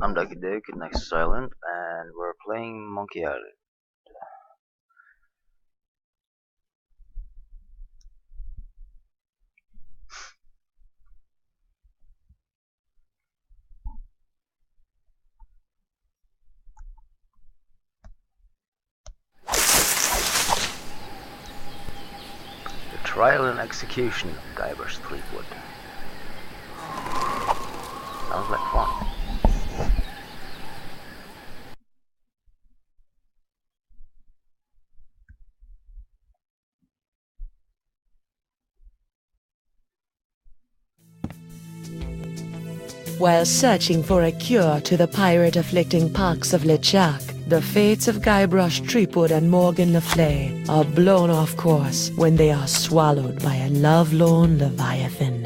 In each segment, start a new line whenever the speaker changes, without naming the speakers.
I'm Ducky Dick, Nexus Island, and we're playing Monkey Island. The trial and execution of Guybrush Threepwood. Sounds like fun.
While searching for a cure to the pirate-afflicting pox of LeChuck, the fates of Guybrush Threepwood and Morgan Le Fay are blown off course when they are swallowed by a lovelorn Leviathan.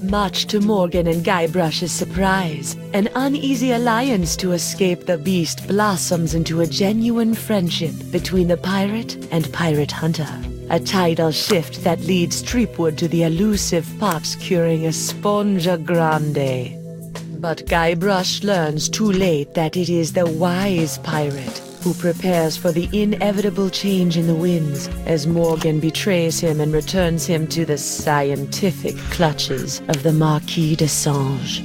Much to Morgan and Guybrush's surprise, an uneasy alliance to escape the beast blossoms into a genuine friendship between the pirate and pirate hunter. A tidal shift that leads Threepwood to the elusive pox-curing Esponja Grande. But Guybrush learns too late that it is the wise pirate who prepares for the inevitable change in the winds as Morgan betrays him and returns him to the scientific clutches of the Marquis de Sange.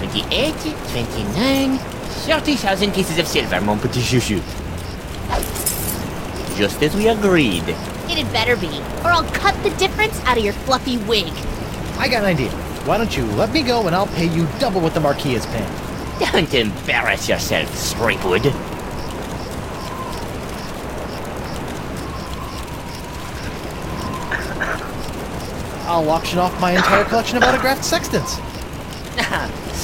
$28, $29, 30,000 pieces of silver, mon petit chouchou. Just as we agreed.
It had better be, or I'll cut the difference out of your fluffy wig.
I got an idea. Why don't you let me go and I'll pay you double what the Marquis is paying.
Don't embarrass yourself, Threepwood.
I'll auction off my entire collection of autographed sextants.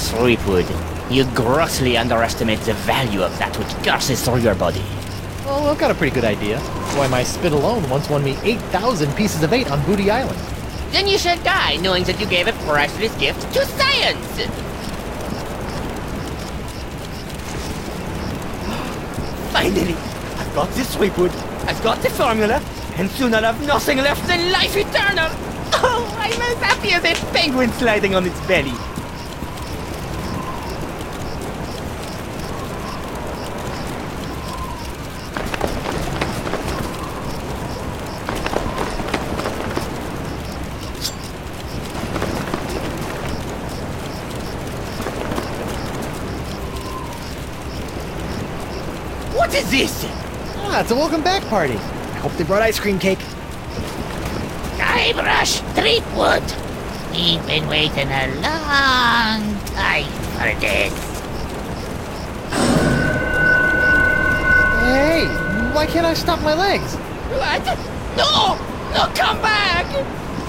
Threepwood, you grossly underestimate the value of that which courses through your body.
Well, I've got a pretty good idea. Why, my spit alone once won me 8,000 pieces of 8 on Booty Island.
Then you shall die knowing that you gave a priceless gift to science! Finally! I've got this Threepwood, I've got the formula, and soon I'll have nothing left than life eternal! Oh, I'm as happy as a penguin sliding on its belly! What is this?
Ah, it's a welcome back party. I hope they brought ice cream cake.
Guybrush Threepwood! We've been waiting a long time for this.
Hey, why can't I stop my legs?
What? No! No, come back!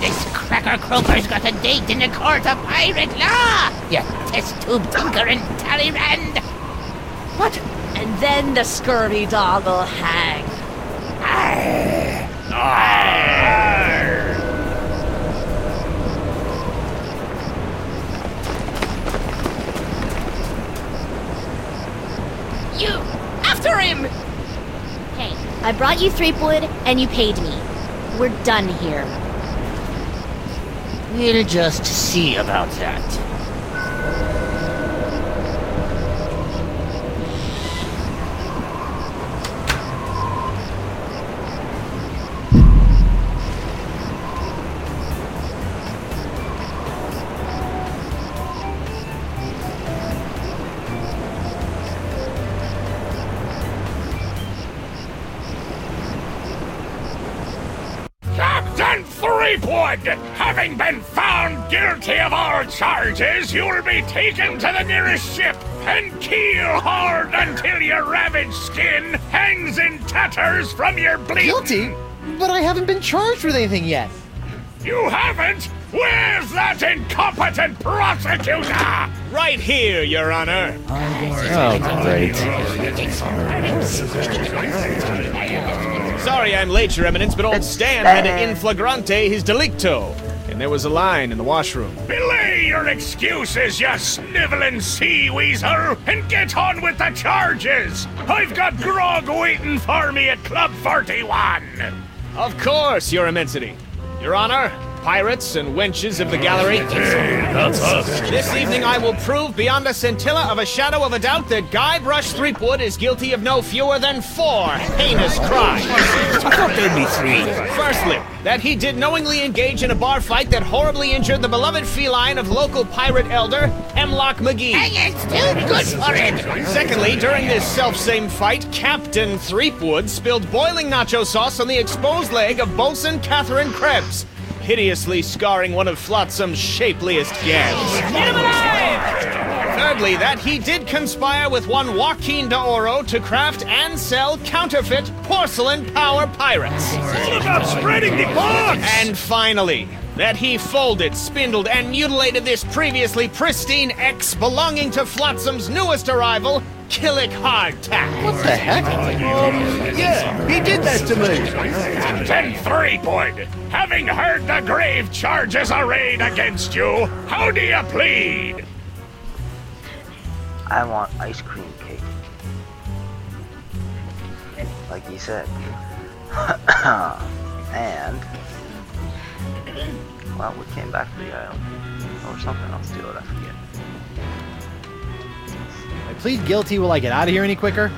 This cracker croaker's got a date in the court of pirate law! You test tube tinker and Talleyrand! What?
And then the scurvy dog will hang.
Arr! Arr! You! After him!
Hey, I brought you Threepwood, and you paid me. We're done here.
We'll just see about that.
Threepwood! Having been found guilty of all charges, you will be taken to the nearest ship and keel hard until your ravaged skin hangs in tatters from your bleeding.
Guilty? But I haven't been charged with anything yet.
You haven't? Where's that incompetent prosecutor?
Right here, Your Honor.
Oh, great.
Sorry I'm late, Your Eminence, but old Stan had to in flagrante his delicto. And there was a line in the washroom.
Belay your excuses, you sniveling sea weasel, and get on with the charges! I've got grog waiting for me at Club 41!
Of course, Your Immensity. Your Honor, pirates and wenches of the gallery.
That's us.
This evening I will prove beyond a scintilla of a shadow of a doubt that Guybrush Threepwood is guilty of no fewer than 4 heinous crimes.
I thought there'd be 3.
Firstly, that he did knowingly engage in a bar fight that horribly injured the beloved feline of local pirate elder, Hemlock McGee.
It's too good for it.
Secondly, during this self-same fight, Captain Threepwood spilled boiling nacho sauce on the exposed leg of Bosun Catherine Krebs, hideously scarring one of Flotsam's shapeliest gams. Thirdly, that he did conspire with one Joaquin de Oro to craft and sell counterfeit porcelain power pirates.
All about spreading the box!
And finally, that he folded, spindled, and mutilated this previously pristine X belonging to Flotsam's newest arrival, Killick Hardtack.
What the heck?
Yeah, he did that to me.
Captain Threepwood, having heard the grave charges arrayed against you, how do you plead?
I want ice cream cake. Like he said. And, well, we came back to the island. Or something else too, I forget.
I plead guilty. Will I get out of here any quicker?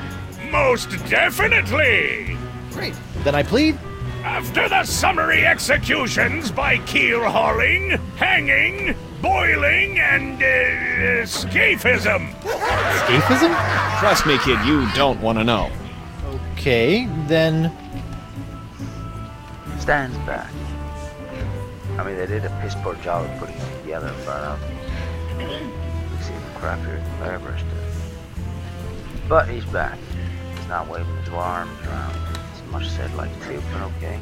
Most definitely!
Great. Then I plead.
After the summary executions by keel hauling, hanging, boiling, and scaphism.
Scaphism?
Trust me, kid, you don't want to know.
Okay, then.
Stan's back. I mean, they did a piss poor job of putting it together, but we see the crappier than Guybrush did. But he's back. He's not waving his arms around. As much said like to, but okay.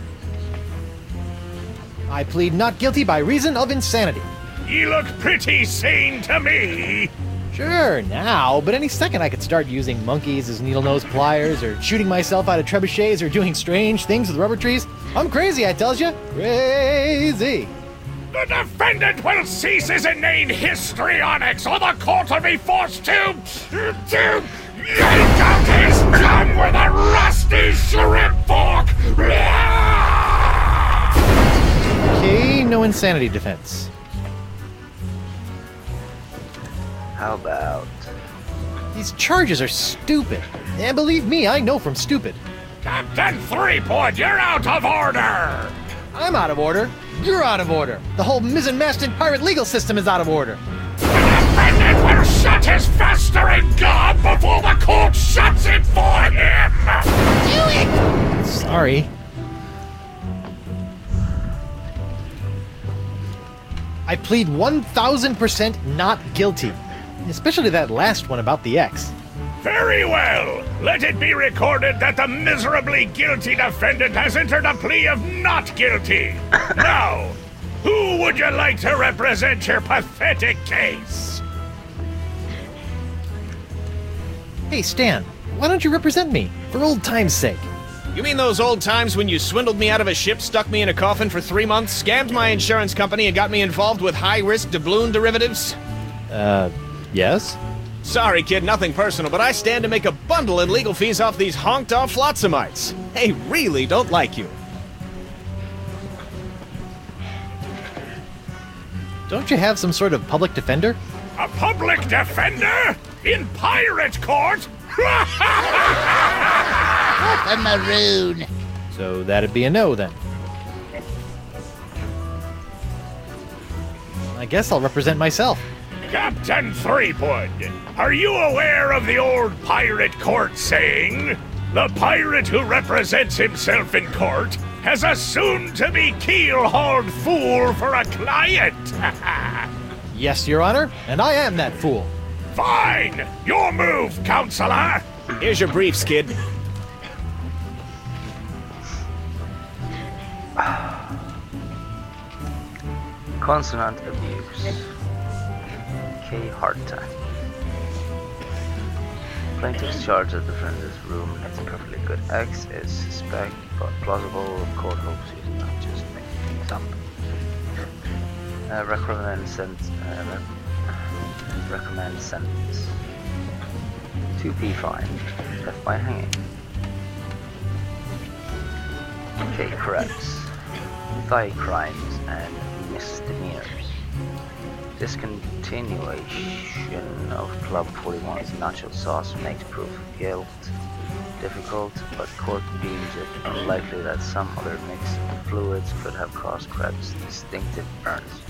I plead not guilty by reason of insanity.
You look pretty sane to me.
Sure, now, but any second I could start using monkeys as needle-nose pliers, or shooting myself out of trebuchets, or doing strange things with rubber trees. I'm crazy, I tells you. Crazy.
The defendant will cease his inane histrionics, or the court will be forced to yank out his tongue with a rusty shrimp fork.
Okay, no insanity defense.
How about...
These charges are stupid. And believe me, I know from stupid.
Captain Threepwood, you're out of order!
I'm out of order. You're out of order. The whole mizzen-masted pirate legal system is out of order.
The defendant will shut his festering gob before the court shuts it for him!
Do it!
Sorry. I plead 1000% not guilty. Especially that last one about the X.
Very well. Let it be recorded that the miserably guilty defendant has entered a plea of not guilty. Now, who would you like to represent your pathetic case?
Hey, Stan, why don't you represent me? For old time's sake.
You mean those old times when you swindled me out of a ship, stuck me in a coffin for 3 months, scammed my insurance company, and got me involved with high-risk doubloon derivatives?
Yes?
Sorry, kid, nothing personal, but I stand to make a bundle in legal fees off these honked-off Flotsamites. They really don't like you.
Don't you have some sort of public defender?
A public defender? In pirate court?
The maroon.
So that'd be a no, then. I guess I'll represent myself.
Captain Threepwood, are you aware of the old pirate court saying, "The pirate who represents himself in court has a soon-to-be keel-hauled fool for a client.
Yes, Your Honor, and I am that fool.
Fine! Your move, Counselor!
Here's your briefs, kid.
Consonant abuse. K. Hardtack. Plaintiff's charge of defendant's room is perfectly good. X is suspect but plausible. Court hopes he's not just making things up. Recommend sentence. 2P fine. Death by hanging. K. Krebs. Thigh crimes and misdemeanors. Discontinuation of Club 41's nacho sauce makes proof of guilt difficult, but court deems it unlikely that some other mix of fluids could have caused Krebs' distinctive burns.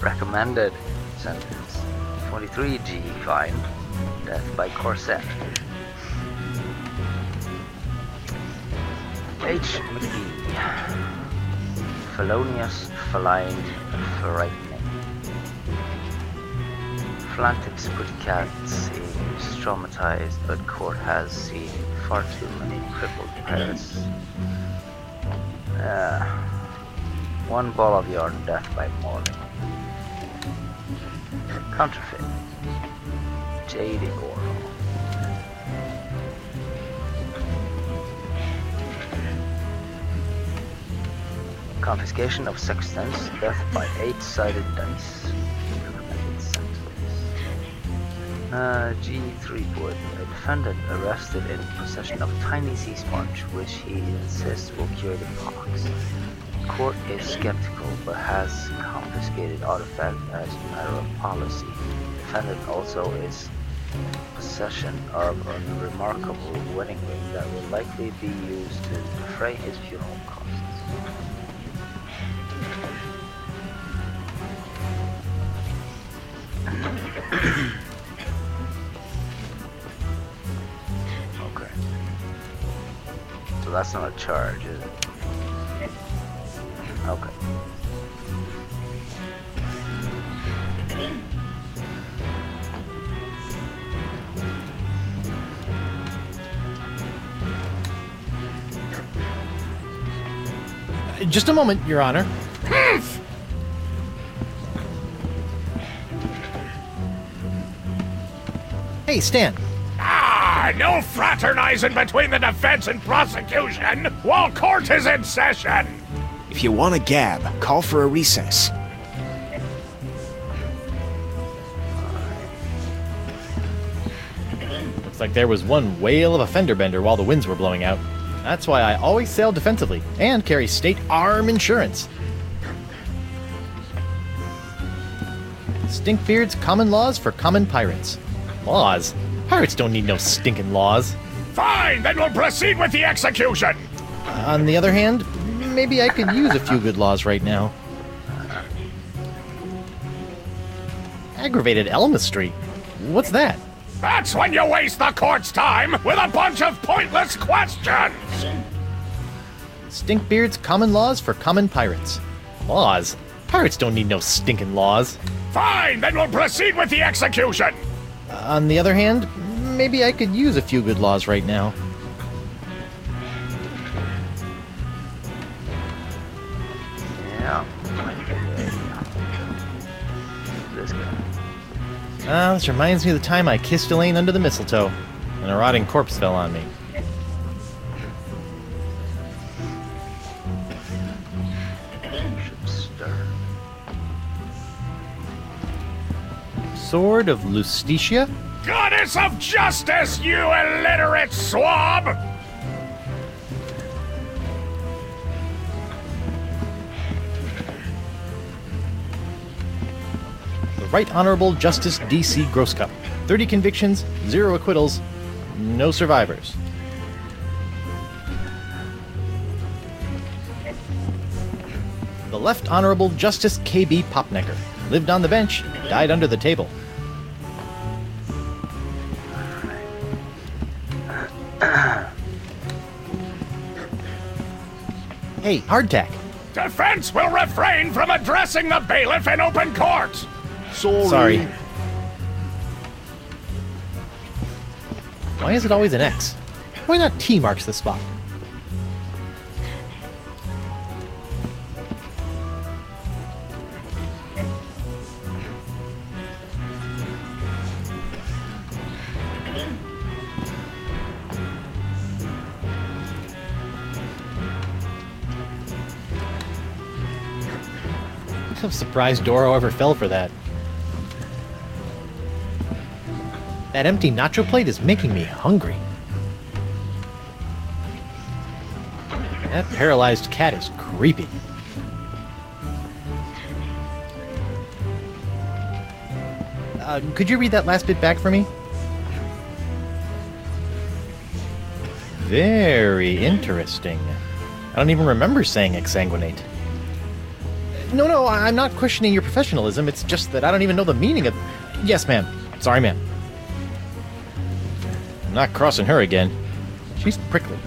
Recommended sentence 23G fine, death by corset. H. McGee. Felonious, feline, frightening. Flantic pretty cat seems traumatized, but court has seen far too many crippled parrots. One ball of yarn, death by Morgan. Counterfeit. J.D. Oro. Confiscation of sextants, death by 8-sided dice. Recommended sentence. G. Threepwood, a defendant arrested in possession of tiny sea sponge, which he insists will cure the pox. Court is skeptical, but has confiscated artifact as a matter of policy. Defendant also is in possession of a remarkable wedding ring that will likely be used to defray his funeral costs. Okay. So that's not a charge, is it? Okay.
Just a moment, Your Honor. Hey, Stan.
No fraternizing between the defense and prosecution while court is in session!
If you want a gab, call for a recess.
Looks like there was one whale of a fender bender while the winds were blowing out. That's why I always sail defensively and carry state arm insurance. Stinkbeard's common laws for common pirates. Laws? Pirates don't need no stinking laws.
Fine, then we'll proceed with the execution!
On the other hand, maybe I could use a few good laws right now. Aggravated Elmistry? What's that?
That's when you waste the court's time with a bunch of pointless questions!
Stinkbeard's common laws for common pirates. Laws? Pirates don't need no stinking laws.
Fine, then we'll proceed with the execution!
On the other hand, maybe I could use a few good laws right now.
Yeah. This guy.
This reminds me of the time I kissed Elaine under the mistletoe, and a rotting corpse fell on me. Sword of Lustitia?
Goddess of Justice, you illiterate swab!
The Right Honorable Justice D.C. Grosscup. 30 convictions, 0 acquittals, no survivors. The Left Honorable Justice K.B. Popnecker. Lived on the bench, died under the table. Hey, hardtack.
Defense will refrain from addressing the bailiff in open court.
Sorry. Why is it always an X? Why not T marks the spot? I'm surprised Doro ever fell for that. That empty nacho plate is making me hungry. That paralyzed cat is creepy. Could you read that last bit back for me? Very interesting. I don't even remember saying exsanguinate. No, I'm not questioning your professionalism. It's just that I don't even know the meaning of... Yes, ma'am. Sorry, ma'am. I'm not crossing her again. She's prickly.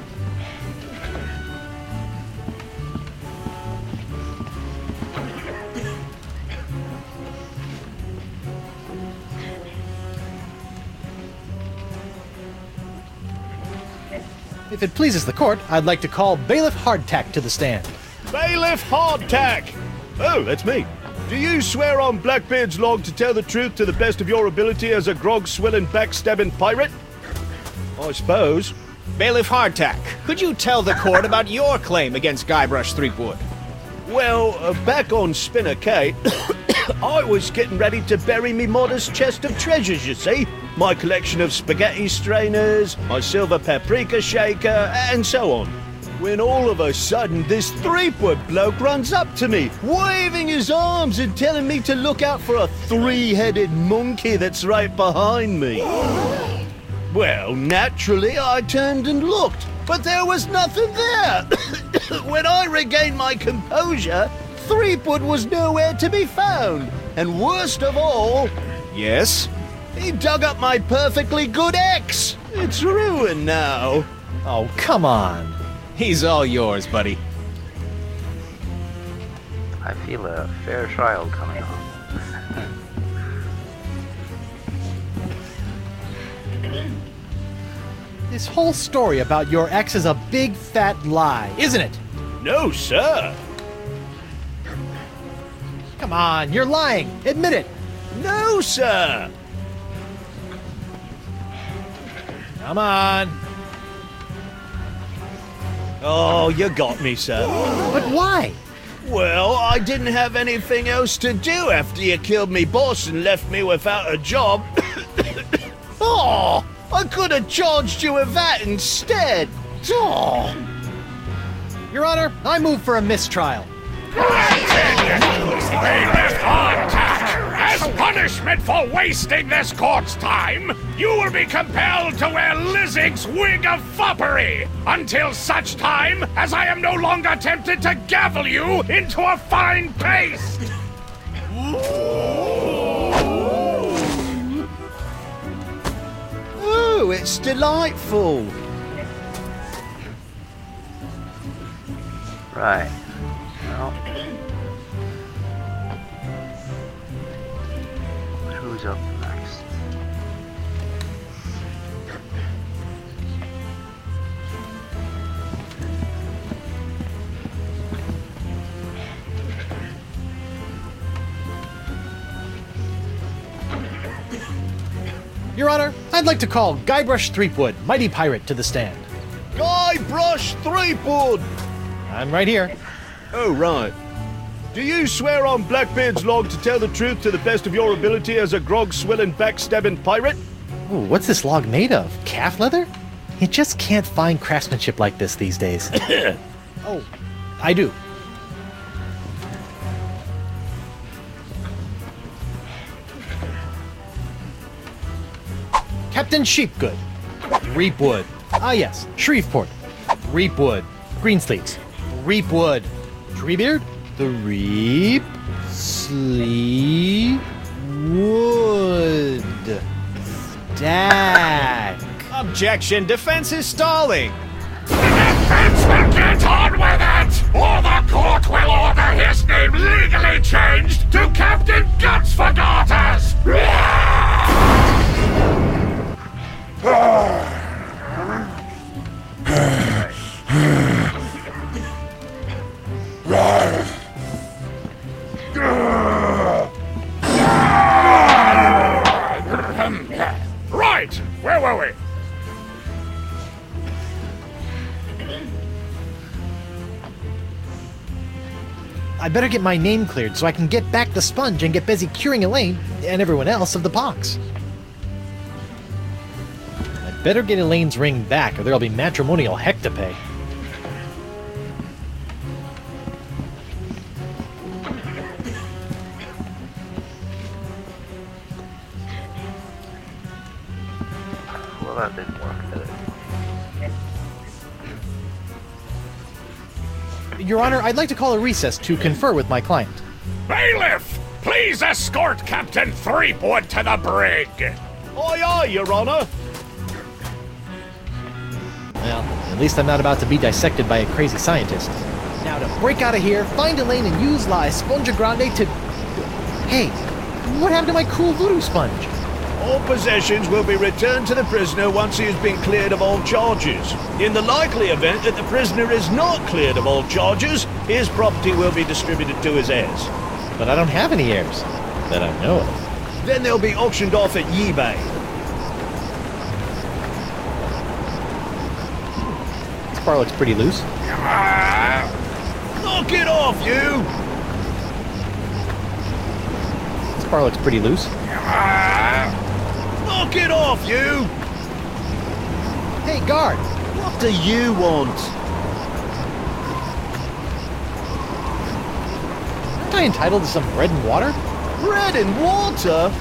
If it pleases the court, I'd like to call Bailiff Hardtack to the stand.
Bailiff Hardtack! Oh, that's me. Do you swear on Blackbeard's log to tell the truth to the best of your ability as a grog-swilling, backstabbing pirate? I suppose.
Bailiff Hardtack, could you tell the court about your claim against Guybrush Threepwood?
Well, back on Spinner Cay, I was getting ready to bury me modest chest of treasures, you see. My collection of spaghetti strainers, my silver paprika shaker, and so on. When all of a sudden this Threepwood bloke runs up to me, waving his arms and telling me to look out for a three-headed monkey that's right behind me. Well, naturally, I turned and looked, but there was nothing there. When I regained my composure, Threepwood was nowhere to be found. And worst of all...
Yes?
He dug up my perfectly good ex. It's ruined now.
Oh, come on.
He's all yours, buddy.
I feel a fair trial coming on.
This whole story about your ex is a big fat lie, isn't it?
No, sir.
Come on, you're lying. Admit it.
No, sir.
Come on.
Oh, you got me, sir.
But why?
Well, I didn't have anything else to do after you killed me boss and left me without a job. Oh, I could have charged you with that instead. Oh.
Your Honor, I move for a mistrial.
Bailiff Hardtack! As punishment for wasting this court's time, you will be compelled to wear Lizzig's wig of foppery until such time as I am no longer tempted to gavel you into a fine paste!
Oh, it's delightful.
Right. Well, who's up next?
Your Honor, I'd like to call Guybrush Threepwood, mighty pirate, to the stand.
Guybrush Threepwood!
I'm right here.
Oh, right. Do you swear on Blackbeard's log to tell the truth to the best of your ability as a grog-swilling, backstabbing pirate?
Ooh, what's this log made of? Calf leather? You just can't find craftsmanship like this these days. Oh, I do. Captain Sheepgood. Reapwood. Ah, yes. Shreveport. Reapwood. Greensleeves. Reapwood. Treebeard. The Reap. Sleep. Wood. Stack.
Objection, defense is stalling.
Defense will get on with it! Or Right! Where were we?
I better get my name cleared so I can get back the sponge and get busy curing Elaine and everyone else of the pox. I better get Elaine's ring back or there'll be matrimonial heck to pay.
Well, that didn't work, did it?
Your Honor, I'd like to call a recess to confer with my client.
Bailiff! Please escort Captain Threepwood to the brig!
Aye, aye, Your Honor.
Well, at least I'm not about to be dissected by a crazy scientist. Now to break out of here, find Elaine and use La Esponja Grande to... Hey, what happened to my cool voodoo sponge?
All possessions will be returned to the prisoner once he has been cleared of all charges. In the likely event that the prisoner is not cleared of all charges, his property will be distributed to his heirs.
But I don't have any heirs that I know of.
Then they'll be auctioned off at eBay.
This bar looks pretty loose.
Knock it off, you!
This bar looks pretty loose.
Knock it off, you!
Hey, guard!
What do you want?
Aren't I entitled to some bread and water?
Bread and water?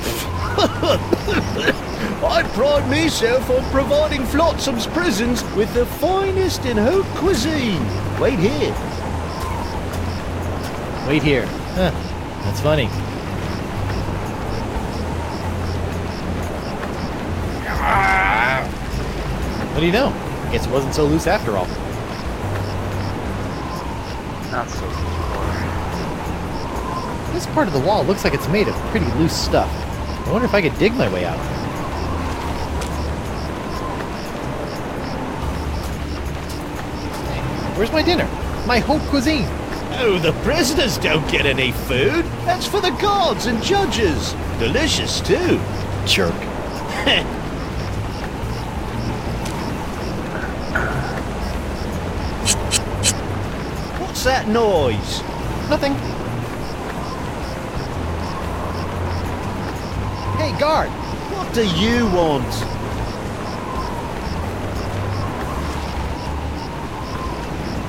I pride myself on providing Flotsam's prisons with the finest in haute cuisine. Wait here.
Wait here. Huh. That's funny. What do you know? Guess it wasn't so loose after all.
Not so much
This part of the wall looks like it's made of pretty loose stuff. I wonder if I could dig my way out. Where's my dinner? My haute cuisine.
Oh, the prisoners don't get any food. That's for the guards and judges. Delicious, too.
Jerk.
What's that noise?
Nothing. Hey, guard!
What do you want?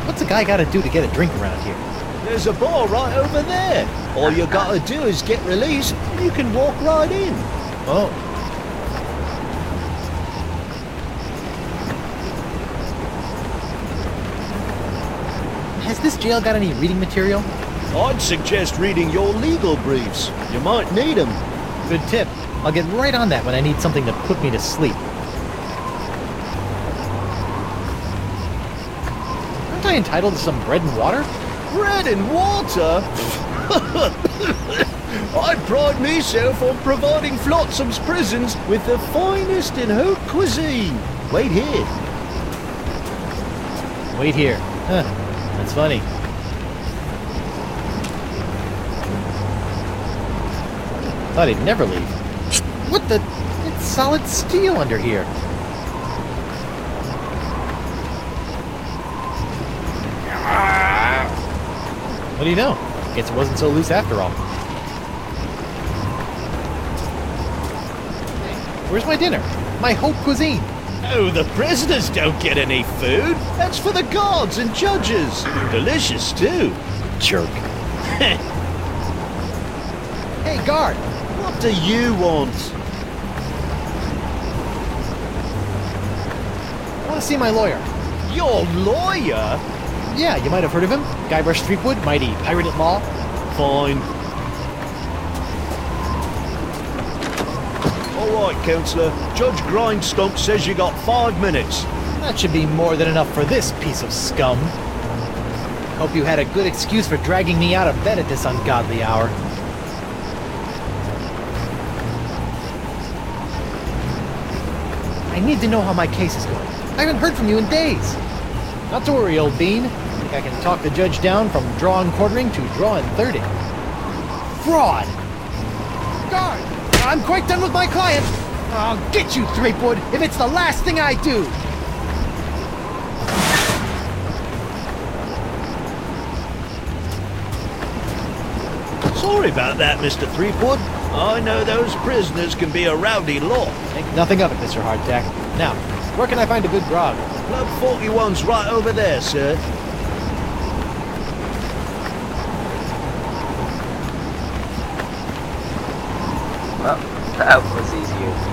What's a guy gotta do to get a drink around here?
There's a bar right over there. All you gotta do is get released, and you can walk right in.
Oh. Has this jail got any reading material?
I'd suggest reading your legal briefs. You might need them.
Good tip. I'll get right on that when I need something to put me to sleep. Aren't I entitled to some bread and water?
Bread and water? I pride myself on providing Flotsam's prisons with the finest in haute cuisine. Wait here.
Wait here. Huh. That's funny. Thought he'd never leave. What the? It's solid steel under here. What do you know? Guess it wasn't so loose after all. Hey, where's my dinner? My haute cuisine.
Oh, the prisoners don't get any food. That's for the guards and judges. Delicious, too.
Jerk. Hey, guard!
What do you want?
I want to see my lawyer.
Your lawyer?
Yeah, you might have heard of him. Guybrush Threepwood, mighty pirate at law.
Fine. All right, Counselor. Judge Grindstump says you got 5 minutes.
That should be more than enough for this piece of scum. Hope you had a good excuse for dragging me out of bed at this ungodly hour. I need to know how my case is going. I haven't heard from you in days. Not to worry, old bean. think I can talk the judge down from drawing quartering to drawing 30. Fraud! Guard! I'm quite done with my client! I'll get you, Threepwood, if it's the last thing I do!
Sorry about that, Mr. Threepwood. I know those prisoners can be a rowdy lot.
Think nothing of it, Mr. Hardtack. Now, where can I find a good grog?
Club 41's right over there, sir.
Well, that was easier than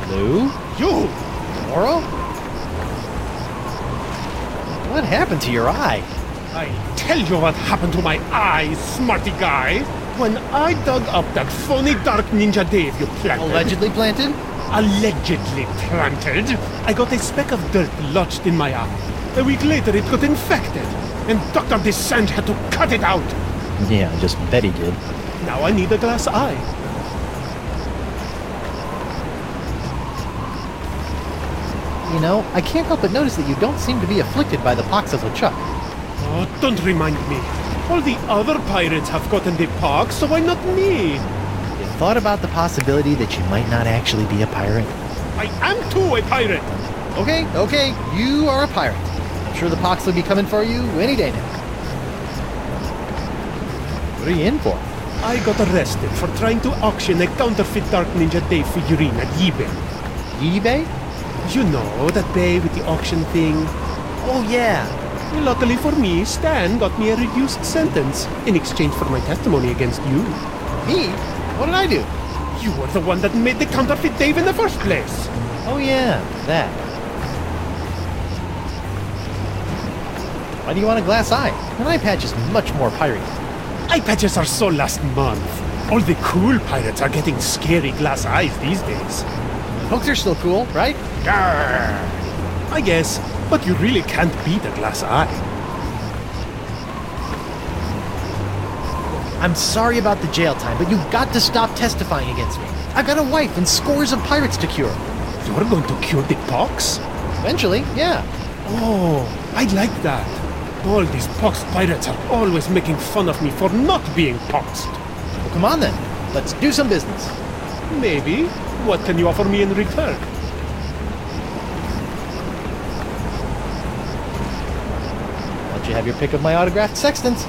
usual.
Lou?
You!
Laurel? What happened to your eye?
I tell you what happened to my eye, smarty guy. When I dug up that phony Dark Ninja Dave you planted...
Allegedly planted?
Allegedly planted. I got a speck of dirt lodged in my eye. A week later it got infected, and Dr. Descent had to cut it out.
Yeah, just bet he did.
Now I need a glass eye.
You know, I can't help but notice that you don't seem to be afflicted by the pox of LeChuck.
Oh, don't remind me. All the other pirates have gotten the pox, so why not me?
You thought about the possibility that you might not actually be a pirate?
I am too a pirate.
Okay, you are a pirate. I'm sure the pox will be coming for you any day now. What are you in for?
I got arrested for trying to auction a counterfeit Dark Ninja Dave figurine at eBay.
eBay?
You know, that bay with the auction thing.
Oh, yeah.
Luckily for me, Stan got me a reduced sentence in exchange for my testimony against you.
Me? What did I do?
You were the one that made the counterfeit Dave in the first place.
Oh, yeah, that. Why do you want a glass eye? An eye patch is much more piratey.
Eye patches are so last month. All the cool pirates are getting scary glass eyes these days.
Hooks are still cool, right?
Grr. I guess, but you really can't beat a glass eye.
I'm sorry about the jail time, but you've got to stop testifying against me. I've got a wife and scores of pirates to cure.
You're going to cure the pox?
Eventually, yeah.
Oh, I like that. All these poxed pirates are always making fun of me for not being poxed.
Well, come on then. Let's do some business.
Maybe. What can you offer me in return?
Why don't you have your pick of my autographed sextants?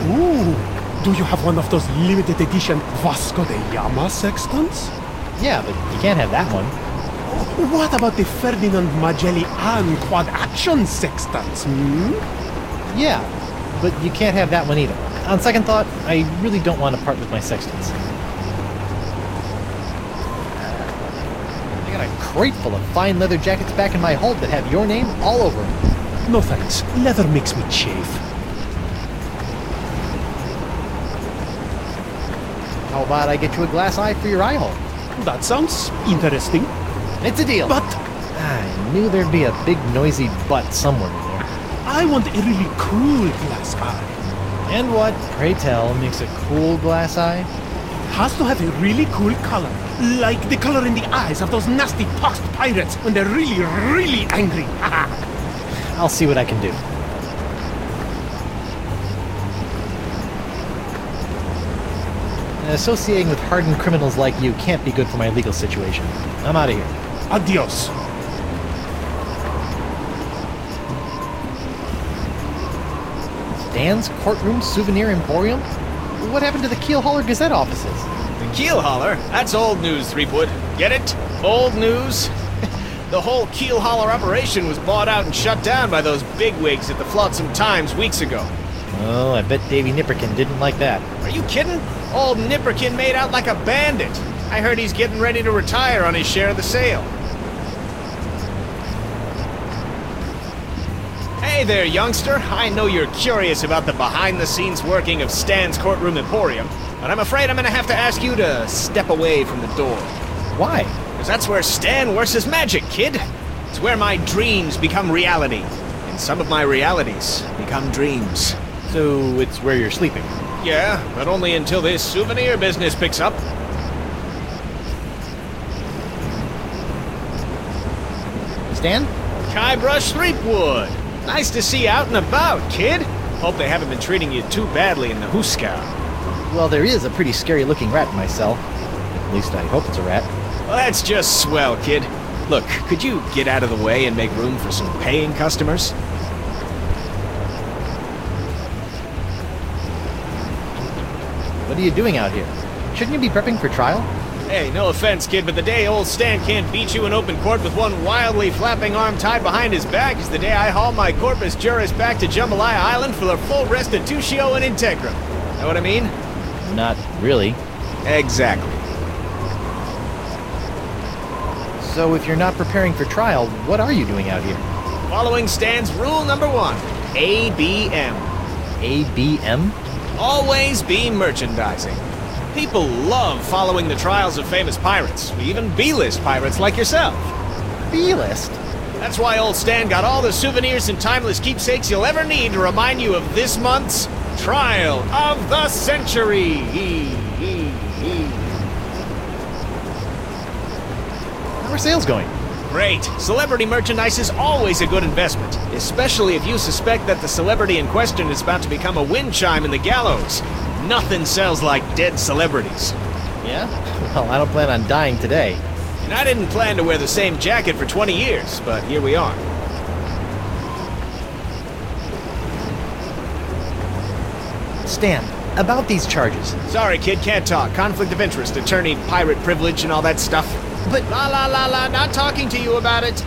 Ooh, do you have one of those limited edition Vasco da Gama sextants?
Yeah, but you can't have that one.
What about the Ferdinand Magellan quad action sextants,
Yeah, but you can't have that one either. On second thought, I really don't want to part with my sextants. I got a crate full of fine leather jackets back in my hold that have your name all over them.
No thanks. Leather makes me chafe.
How about I get you a glass eye for your eye hole?
That sounds interesting.
It's a deal.
But
I knew there'd be a big noisy butt somewhere in there.
I want a really cool glass eye.
And what, pray tell, makes a cool glass eye?
Has to have a really cool color. Like the color in the eyes of those nasty poxed pirates when they're really, really angry.
I'll see what I can do. Associating with hardened criminals like you can't be good for my legal situation. I'm out of here.
Adios.
Stan's Courtroom Souvenir Emporium? What happened to the Keel Hauler Gazette offices?
The Keel Hauler? That's old news, Threepwood. Get it? Old news? The whole Keel Hauler operation was bought out and shut down by those bigwigs at the Flotsam Times weeks ago.
Oh, I bet Davy Nipperkin didn't like that.
Are you kidding? Old Nipperkin made out like a bandit. I heard he's getting ready to retire on his share of the sale. Hey there, youngster. I know you're curious about the behind-the-scenes working of Stan's Courtroom Emporium, but I'm afraid I'm gonna have to ask you to step away from the door.
Why?
Because that's where Stan works his magic, kid. It's where my dreams become reality, and some of my realities become dreams.
So it's where you're sleeping?
Yeah, but only until this souvenir business picks up.
Stan?
Guybrush Threepwood. Nice to see you out and about, kid. Hope they haven't been treating you too badly in the Huskow.
Well, there is a pretty scary-looking rat in my cell. At least I hope it's a rat.
Well, that's just swell, kid. Look, could you get out of the way and make room for some paying customers?
What are you doing out here? Shouldn't you be prepping for trial?
Hey, no offense, kid, but the day old Stan can't beat you in open court with one wildly flapping arm tied behind his back is the day I haul my corpus juris back to Jambalaya Island for the full restitutio and integrum. Know what I mean?
Not really.
Exactly.
So if you're not preparing for trial, what are you doing out here?
Following Stan's rule number 1, ABM.
ABM?
Always be merchandising. People love following the trials of famous pirates, even B-list pirates like yourself.
B-list?
That's why old Stan got all the souvenirs and timeless keepsakes you'll ever need to remind you of this month's Trial of the Century.
How are sales going?
Great. Celebrity merchandise is always a good investment, especially if you suspect that the celebrity in question is about to become a wind chime in the gallows. Nothing sells like dead celebrities.
Yeah? Well, I don't plan on dying today.
And I didn't plan to wear the same jacket for 20 years, but here we are.
Stan, about these charges.
Sorry, kid, can't talk. Conflict of interest, attorney, pirate privilege, and all that stuff.
But...
La, not talking to you about it.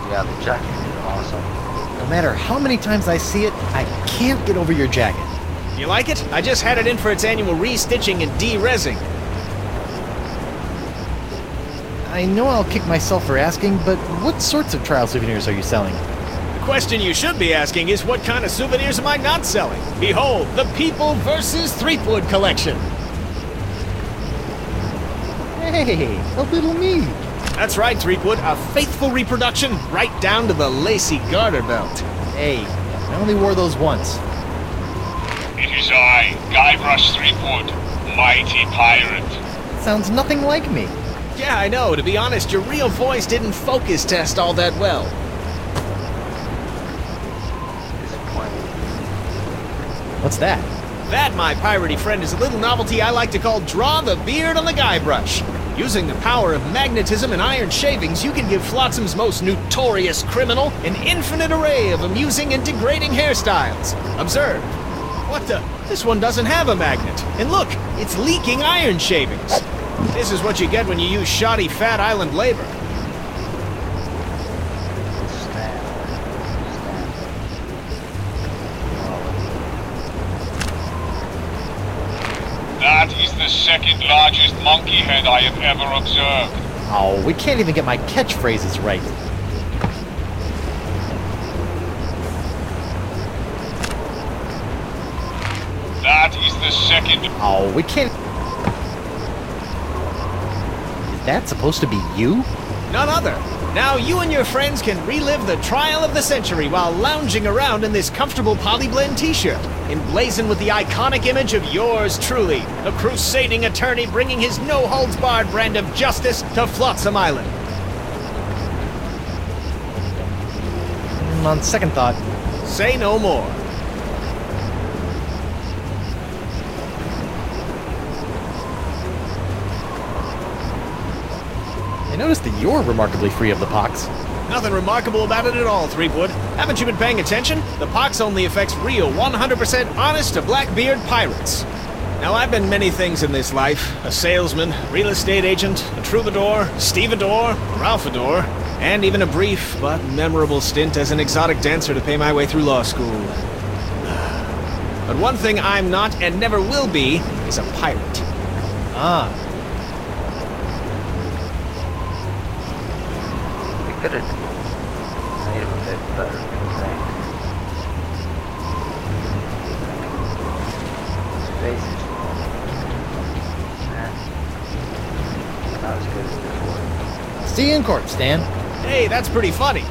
Yeah, the jacket is awesome.
No matter how many times I see it, I can't get over your jacket.
You like it? I just had it in for its annual re-stitching and de-rezzing.
I know I'll kick myself for asking, but what sorts of trial souvenirs are you selling?
The question you should be asking is what kind of souvenirs am I not selling? Behold, the People vs. Threepwood collection.
Hey, a little me.
That's right, Threepwood, a faithful reproduction right down to the lacy garter belt.
Hey, I only wore those once.
It is I, Guybrush Threepwood, mighty pirate.
Sounds nothing like me.
Yeah, I know. To be honest, your real voice didn't focus test all that well.
What's that?
That, my piratey friend, is a little novelty I like to call Draw the Beard on the Guybrush. Using the power of magnetism and iron shavings, you can give Flotsam's most notorious criminal an infinite array of amusing and degrading hairstyles. Observe. What the? This one doesn't have a magnet. And look, it's leaking iron shavings. This is what you get when you use shoddy Fat Island labor.
That is the second largest monkey head I have ever observed.
Oh, we can't even get my catchphrases right.
That is the second...
Oh, we can't... Is that supposed to be you?
None other. Now you and your friends can relive the trial of the century while lounging around in this comfortable Polyblend t-shirt, emblazoned with the iconic image of yours truly, a crusading attorney bringing his no-holds-barred brand of justice to Flotsam Island.
On second thought...
Say no more.
I noticed that you're remarkably free of the pox.
Nothing remarkable about it at all, Threepwood. Haven't you been paying attention? The pox only affects real, 100% honest to Blackbeard pirates. Now, I've been many things in this life. A salesman, real estate agent, a troubadour, stevedore, ralphador, and even a brief but memorable stint as an exotic dancer to pay my way through law school. But one thing I'm not and never will be is a pirate.
Ah.
Could have made him a bit better, I think. His face is not as good as before.
See you in court, Stan.
Hey, that's pretty funny.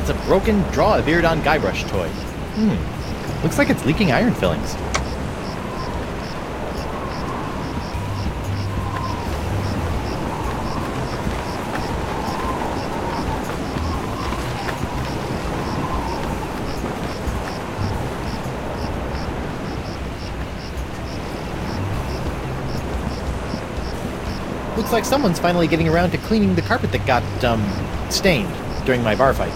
It's a Broken Draw-A-Beard on Guybrush toy. Looks like it's leaking iron fillings. Looks like someone's finally getting around to cleaning the carpet that got, stained during my bar fight.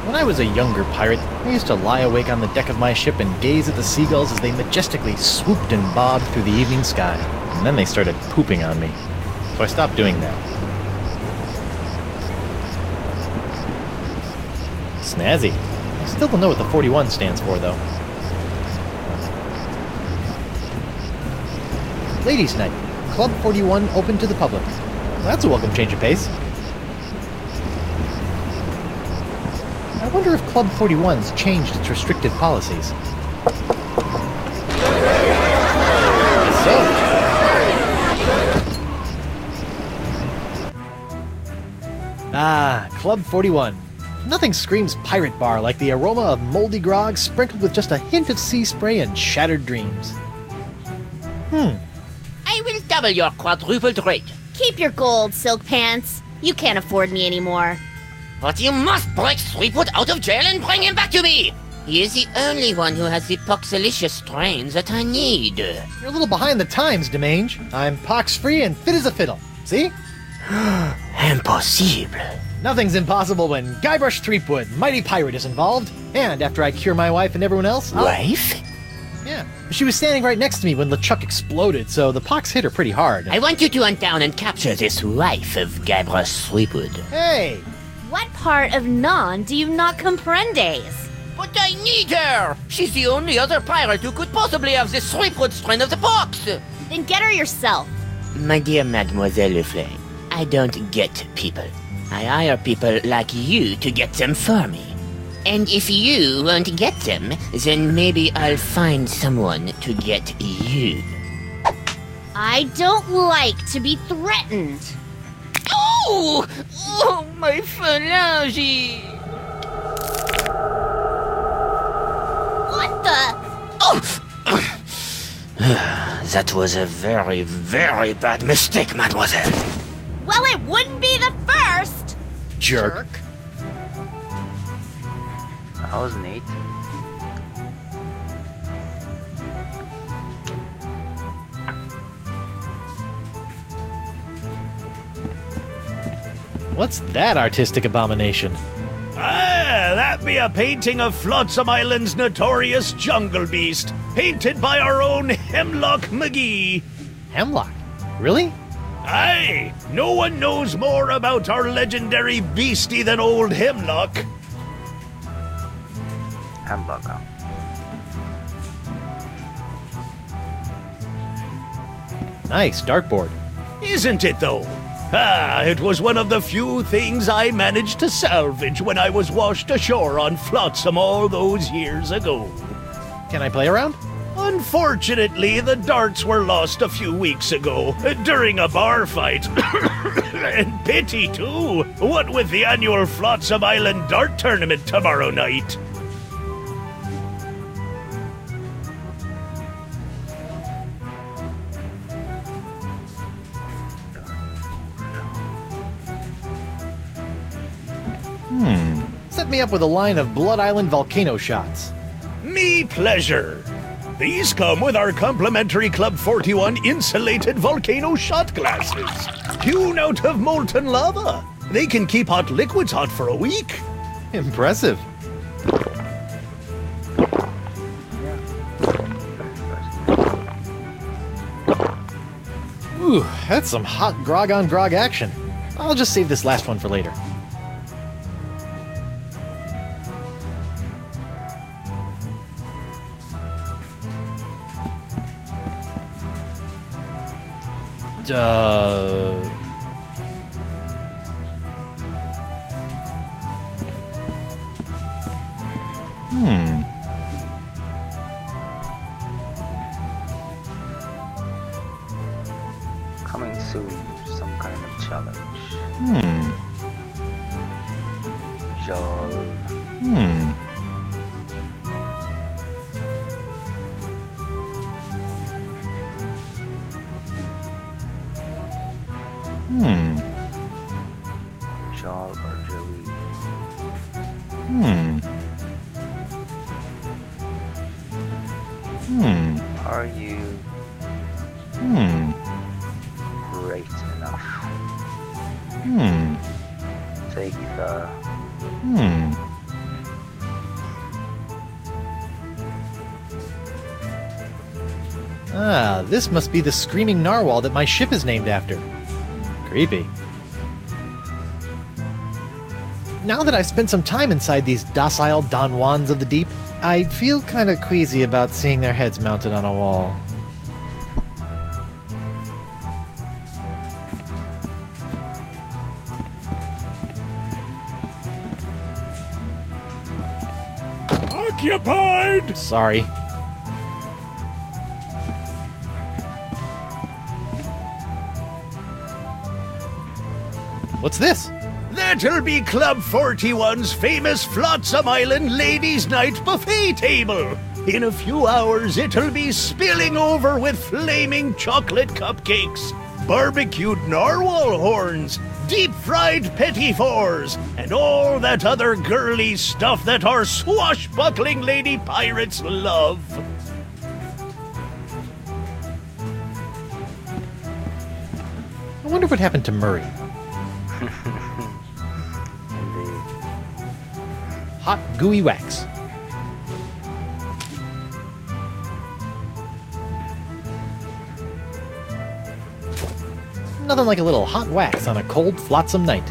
When I was a younger pirate, I used to lie awake on the deck of my ship and gaze at the seagulls as they majestically swooped and bobbed through the evening sky. And then they started pooping on me. So I stopped doing that. Snazzy. I still don't know what the 41 stands for, though. Ladies' Night. Club 41 open to the public. Well, that's a welcome change of pace. I wonder if Club 41's changed its restrictive policies. Club 41. Nothing screams pirate bar like the aroma of moldy grog sprinkled with just a hint of sea spray and shattered dreams.
I will double your quadrupled rate.
Keep your gold, Silk Pants. You can't afford me anymore.
But you must break Threepwood out of jail and bring him back to me. He is the only one who has the poxalicious strains that I need.
You're a little behind the times, Demange. I'm pox-free and fit as a fiddle. See?
Impossible.
Nothing's impossible when Guybrush Threepwood, mighty pirate, is involved. And after I cure my wife and everyone else...
Wife?
Yeah. She was standing right next to me when LeChuck exploded, so the pox hit her pretty hard.
I want you to hunt down and capture this wife of Guybrush Threepwood.
Hey!
What part of Non do you not comprendes?
But I need her! She's the only other pirate who could possibly have the Threepwood strain of the pox!
Then get her yourself.
My dear Mademoiselle Leflay, I don't get people. I hire people like you to get them for me. And if you won't get them, then maybe I'll find someone to get you.
I don't like to be threatened.
Oh! Oh, my phalange!
What the?
Oh! That was a very, very bad mistake, mademoiselle.
Well, it wouldn't be the first!
Jerk.
That was neat.
What's that artistic abomination?
Ah, that be a painting of Flotsam Island's notorious jungle beast, painted by our own Hemlock McGee.
Hemlock? Really?
Aye, no one knows more about our legendary beastie than old Hemlock.
Hemlock, huh?
Nice, dartboard.
Isn't it, though? Ah, it was one of the few things I managed to salvage when I was washed ashore on Flotsam all those years ago.
Can I play around?
Unfortunately, the darts were lost a few weeks ago during a bar fight. And pity, too. What with the annual Flotsam Island Dart Tournament tomorrow night.
Set me up with a line of Blood Island volcano shots.
Me pleasure. These come with our complimentary Club 41 insulated volcano shot glasses. Hewn out of molten lava. They can keep hot liquids hot for a week.
Impressive. Ooh, that's some hot grog on grog action. I'll just save this last one for later.
Coming soon, some kind of challenge. Jarl. Jarl or Joey. Are you great enough? Take the
Ah, this must be the screaming narwhal that my ship is named after. Creepy. Now that I've spent some time inside these docile Don Juans of the deep, I feel kinda queasy about seeing their heads mounted on a wall.
Occupied!
Sorry. What's this?
That'll be Club 41's famous Flotsam Island Ladies' Night buffet table. In a few hours, it'll be spilling over with flaming chocolate cupcakes, barbecued narwhal horns, deep-fried petit fours, and all that other girly stuff that our swashbuckling lady pirates love.
I wonder what happened to Murray. Hot, gooey wax. Nothing like a little hot wax on a cold, flotsam night.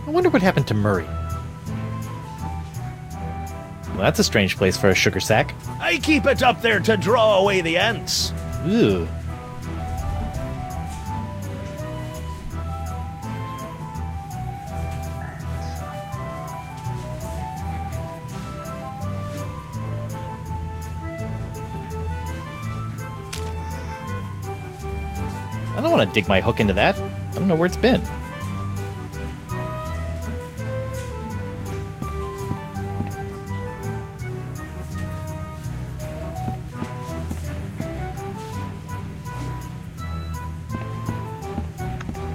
I wonder what happened to Murray. Well, that's a strange place for a sugar sack.
I keep it up there to draw away the ants.
Ooh. I don't want to dig my hook into that. I don't know where it's been.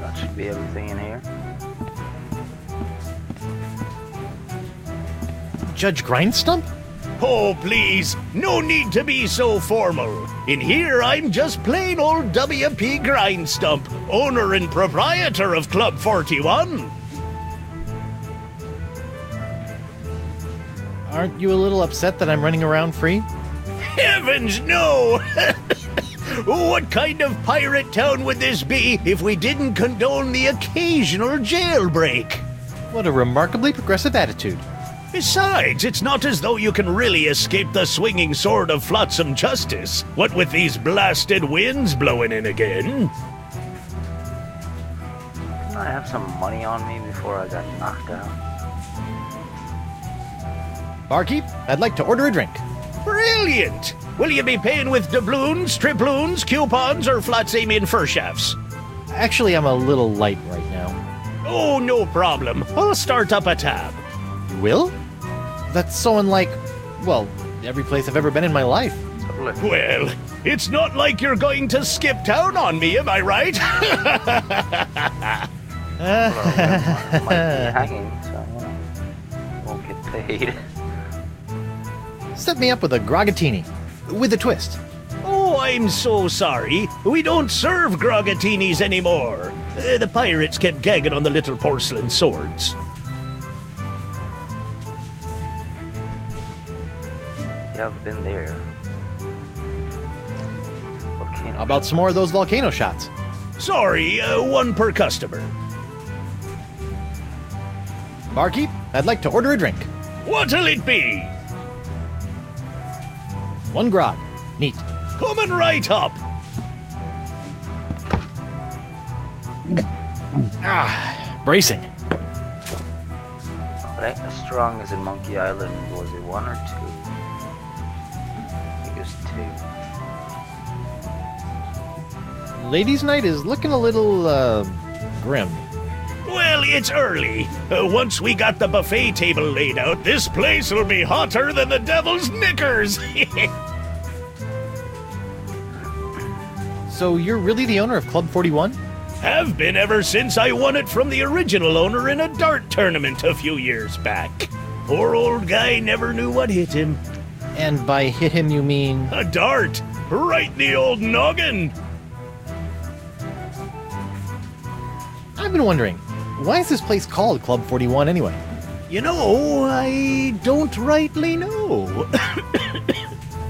That should be everything in here.
Judge Grindstump?
Oh, please, no need to be so formal. In here, I'm just plain old W.P. Grindstump, owner and proprietor of Club 41.
Aren't you a little upset that I'm running around free?
Heavens, no! What kind of pirate town would this be if we didn't condone the occasional jailbreak?
What a remarkably progressive attitude.
Besides, it's not as though you can really escape the swinging sword of flotsam justice, what with these blasted winds blowing in again.
Didn't I have some money on me before I got knocked out?
Barkeep, I'd like to order a drink.
Brilliant! Will you be paying with doubloons, triploons, coupons, or flotsamian fur shafts?
Actually, I'm a little light right now.
Oh, no problem. I'll start up a tab.
You will? That's so unlike, well, every place I've ever been in my life.
Well, it's not like you're going to skip town on me, am I right?
Well, I might be hanging, so won't get paid.
Set me up with a grogatini. With a twist.
Oh, I'm so sorry. We don't serve grogatinis anymore. The pirates kept gagging on the little porcelain swords.
Yeah, I've been there. Volcano.
How about some more of those volcano shots?
Sorry, one per customer.
Barkeep, I'd like to order a drink.
What'll it be?
One grog. Neat.
Coming right up.
Bracing.
Right, as strong as in Monkey Island, was it 1 or 2? I think it was 2.
Ladies' night is looking a little, grim.
Well, it's early. Once we got the buffet table laid out, this place will be hotter than the devil's knickers.
So you're really the owner of Club 41?
Have been ever since I won it from the original owner in a dart tournament a few years back. Poor old guy never knew what hit him.
And by hit him, you mean?
A dart! Right in the old noggin!
I've been wondering, why is this place called Club 41 anyway?
You know, I don't rightly know.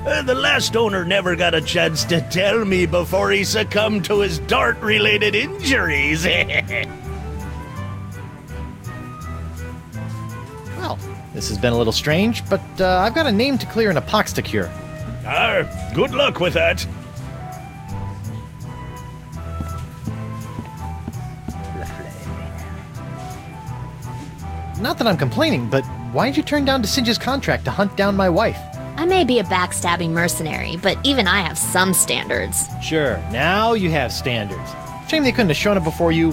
The last owner never got a chance to tell me before he succumbed to his dart-related injuries.
Well, this has been a little strange, but I've got a name to clear and a pox to cure.
Good luck with that.
Not that I'm complaining, but why'd you turn down DeSinge's contract to hunt down my wife?
I may be a backstabbing mercenary, but even I have some standards.
Sure, now you have standards. Shame they couldn't have shown up before you,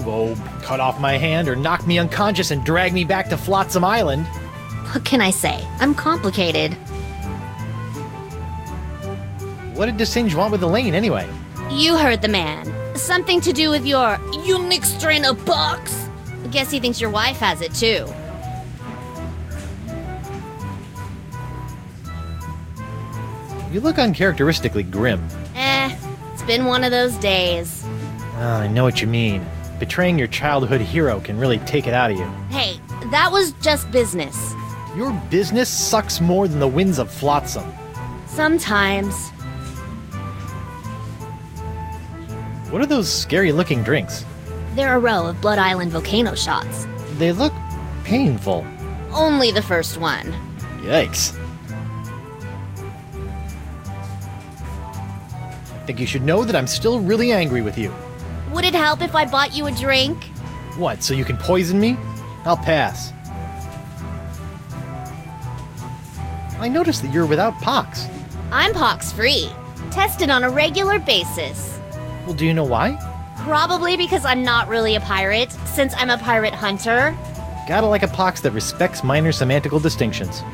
cut off my hand or knock me unconscious and drag me back to Flotsam Island.
What can I say? I'm complicated.
What did DeSinge want with Elaine anyway?
You heard the man. Something to do with your unique strain of box. Guess he thinks your wife has it too.
You look uncharacteristically grim.
It's been one of those days.
I know what you mean. Betraying your childhood hero can really take it out of you.
Hey, that was just business.
Your business sucks more than the winds of Flotsam.
Sometimes.
What are those scary-looking drinks?
They're a row of Blood Island volcano shots.
They look painful.
Only the first one.
Yikes. I think you should know that I'm still really angry with you.
Would it help if I bought you a drink?
What, so you can poison me? I'll pass. I noticed that you're without pox.
I'm pox-free. Tested on a regular basis.
Well, do you know why?
Probably because I'm not really a pirate, since I'm a pirate hunter.
Gotta like a pox that respects minor semantical distinctions.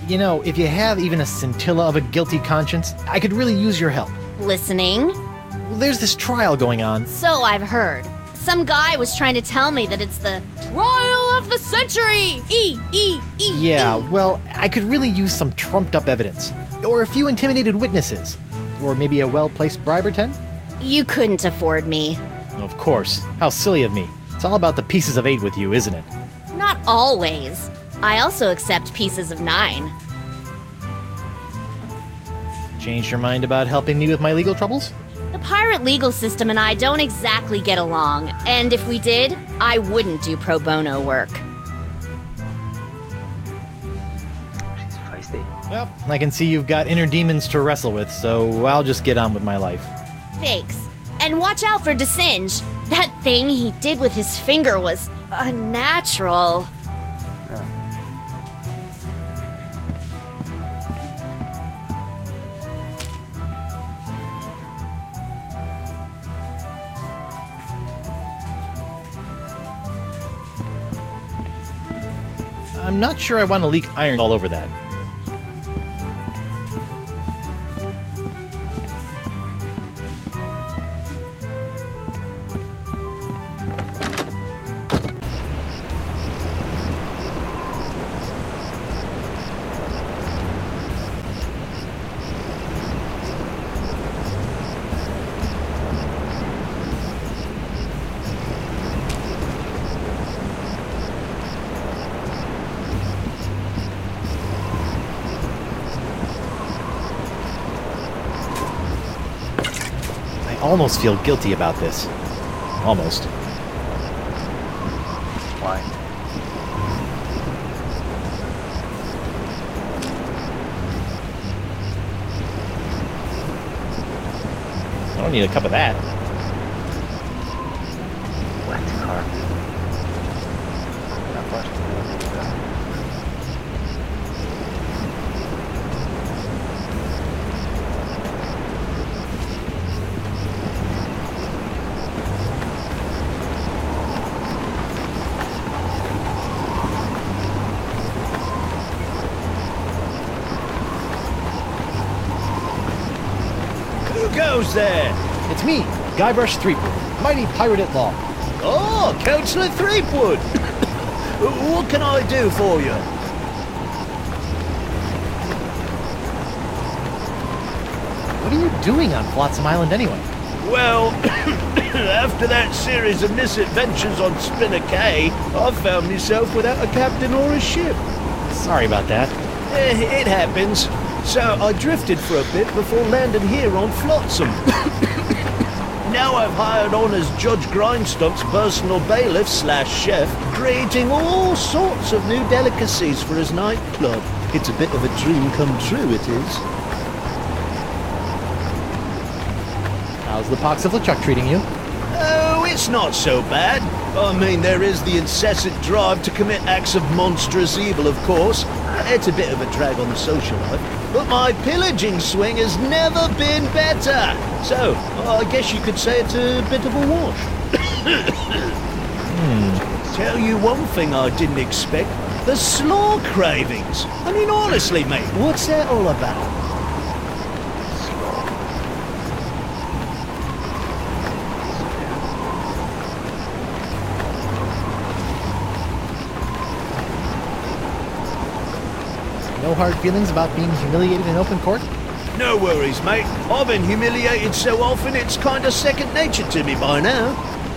You know, if you have even a scintilla of a guilty conscience, I could really use your help.
Listening?
Well, there's this trial going on.
So I've heard. Some guy was trying to tell me that it's the trial of the century!
Yeah, well, I could really use some trumped-up evidence. Or a few intimidated witnesses. Or maybe a well-placed bribe or 10?
You couldn't afford me.
Of course. How silly of me. It's all about the pieces of 8 with you, isn't it?
Not always. I also accept pieces of 9.
Changed your mind about helping me with my legal troubles?
The pirate legal system and I don't exactly get along, and if we did, I wouldn't do pro bono work.
She's feisty.
Well, I can see you've got inner demons to wrestle with, so I'll just get on with my life.
Thanks. And watch out for DeSinge. That thing he did with his finger was unnatural.
I'm not sure I want to leak iron all over that. I almost feel guilty about this. Almost.
Why?
I don't need a cup of that.
goes there?
It's me, Guybrush Threepwood, mighty pirate at law.
Oh, Councillor Threepwood. What can I do for you?
What are you doing on Flotsam Island anyway?
Well, after that series of misadventures on Spinner Cay, I found myself without a captain or a ship.
Sorry about that.
It happens. So I drifted for a bit before landing here on Flotsam. Now I've hired on as Judge Grindstump's personal bailiff / chef, creating all sorts of new delicacies for his nightclub. It's a bit of a dream come true, it is.
How's the Pox of LeChuck treating you?
Oh, it's not so bad. I mean, there is the incessant drive to commit acts of monstrous evil, of course. It's a bit of a drag on the social life. But my pillaging swing has never been better. So, I guess you could say it's a bit of a wash. Tell you one thing I didn't expect. The slaw cravings. I mean, honestly, mate, what's that all about?
No hard feelings about being humiliated in open court?
No worries, mate. I've been humiliated so often it's kind of second nature to me by now.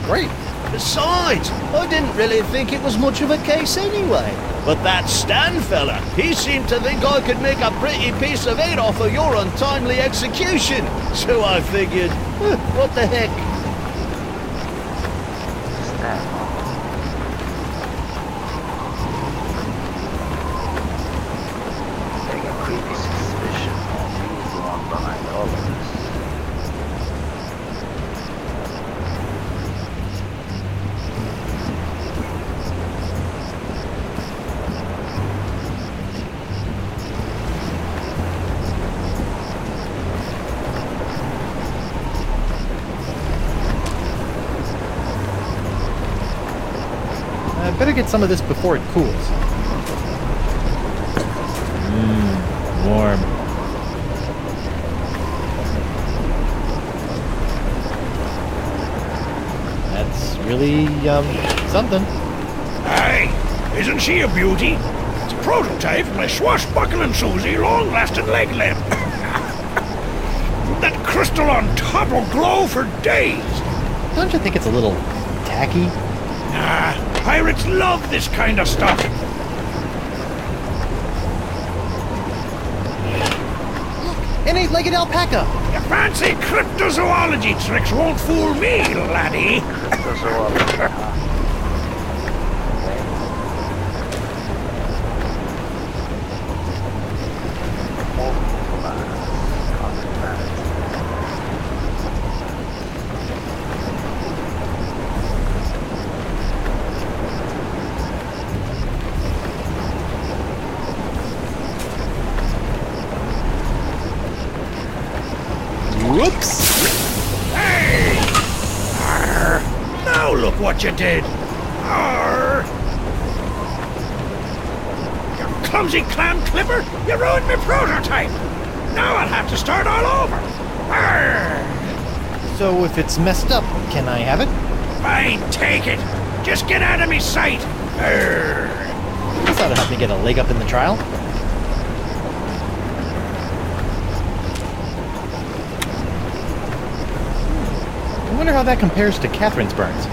Great.
Besides, I didn't really think it was much of a case anyway. But that Stan fella, he seemed to think I could make a pretty piece of it off of your untimely execution. So I figured, what the heck?
Stan. Getting a creepy suspicion that he's the one behind all of this.
I better get some of this before it cools. Warm. That's really, something.
Aye, isn't she a beauty? It's a prototype of my swashbuckling Susie long-lasting leg lamp. That crystal on top will glow for days.
Don't you think it's a little tacky?
Nah, pirates love this kind of stuff.
An eight-legged alpaca!
Your fancy cryptozoology tricks won't fool me, laddie.
Cryptozoology, huh?
Whoops!
Hey! Arr! Now look what you did! Arr! You clumsy clam clipper! You ruined my prototype! Now I'll have to start all over! Arr!
So if it's messed up, can I have it?
Fine, take it! Just get out of me sight! Arr!
This ought to help me get a leg up in the trial. I wonder how that compares to Catherine's burns.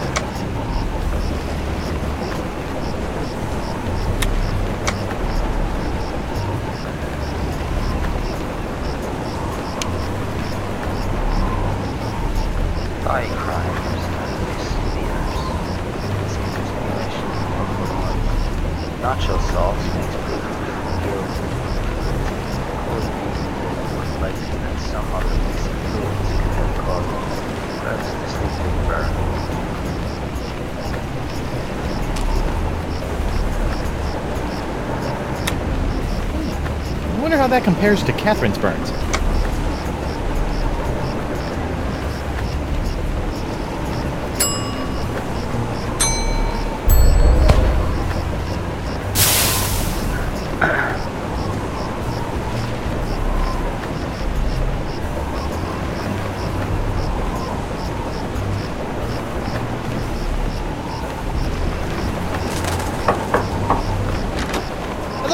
Body crimes and misdemeanors. It's a continuation of the one. Nacho sauce makes proof of guilt. Could be reflecting that some other missing fluids could have caused Fred's distinctive burn.
I wonder how that compares to Catherine's burns.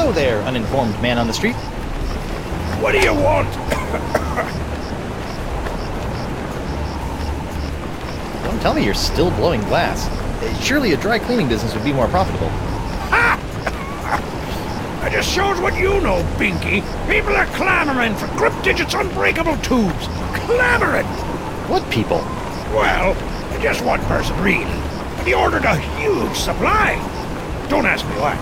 Hello there, uninformed man on the street.
What do you want?
Don't tell me you're still blowing glass. Surely a dry cleaning business would be more profitable.
That just shows what you know, Binky. People are clamoring for Grip Digit's unbreakable tubes. Clamoring!
What people?
Well, just one person, really. But he ordered a huge supply. Don't ask me why.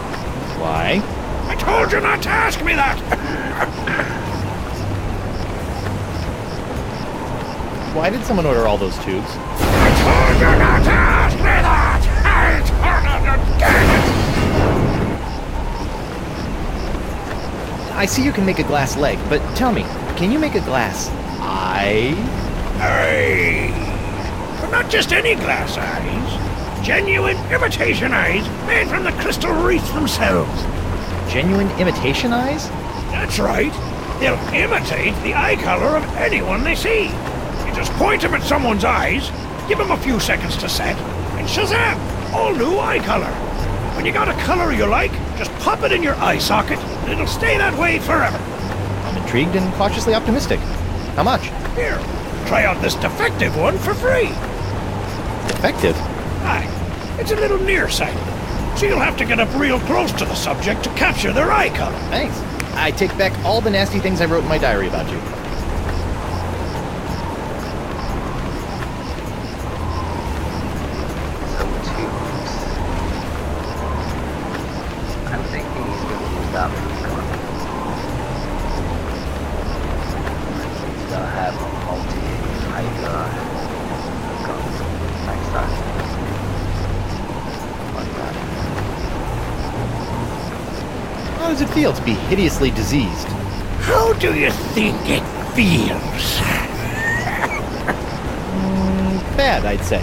Why?
I told you not to ask me that!
Why did someone order all those tubes?
I told you not to ask me that! I told you again!
I see you can make a glass leg, but tell me, can you make a glass eye?
Aye. But not just any glass eyes. Genuine imitation eyes made from the crystal wreaths themselves.
Genuine imitation eyes?
That's right. They'll imitate the eye color of anyone they see. You just point them at someone's eyes, give them a few seconds to set, and shazam! All new eye color. When you got a color you like, just pop it in your eye socket, and it'll stay that way forever.
I'm intrigued and cautiously optimistic. How much?
Here, try out this defective one for free.
Defective?
Aye, it's a little nearsighted, so you'll have to get up real close to the subject to capture their eye color.
Thanks. I take back all the nasty things I wrote in my diary about you.
I'm thinking he's going to use that for the gun. He's going to have a multi-hiker gun next time. Like that.
How does it feel to be hideously diseased?
How do you think it feels?
Bad, I'd say.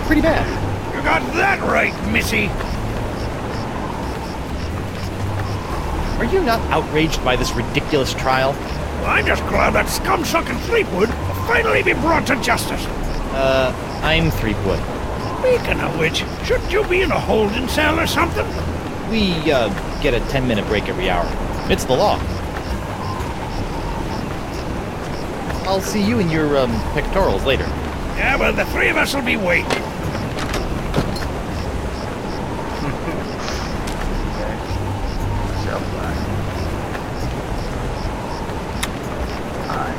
Pretty bad.
You got that right, Missy.
Are you not outraged by this ridiculous trial?
Well, I'm just glad that scum-sucking Threepwood will finally be brought to justice.
I'm Threepwood.
Speaking of which, shouldn't you be in a holding cell or something?
We, get a 10-minute break every hour. It's the law. I'll see you in your, pectorals later.
Yeah, well, the three of us will be waiting.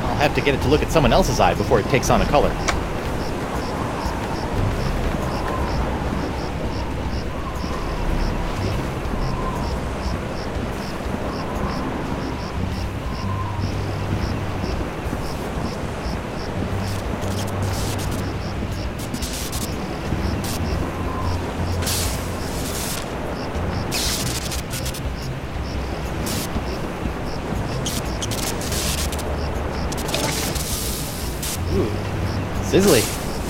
I'll have to get it to look at someone else's eye before it takes on a color. Sizzly.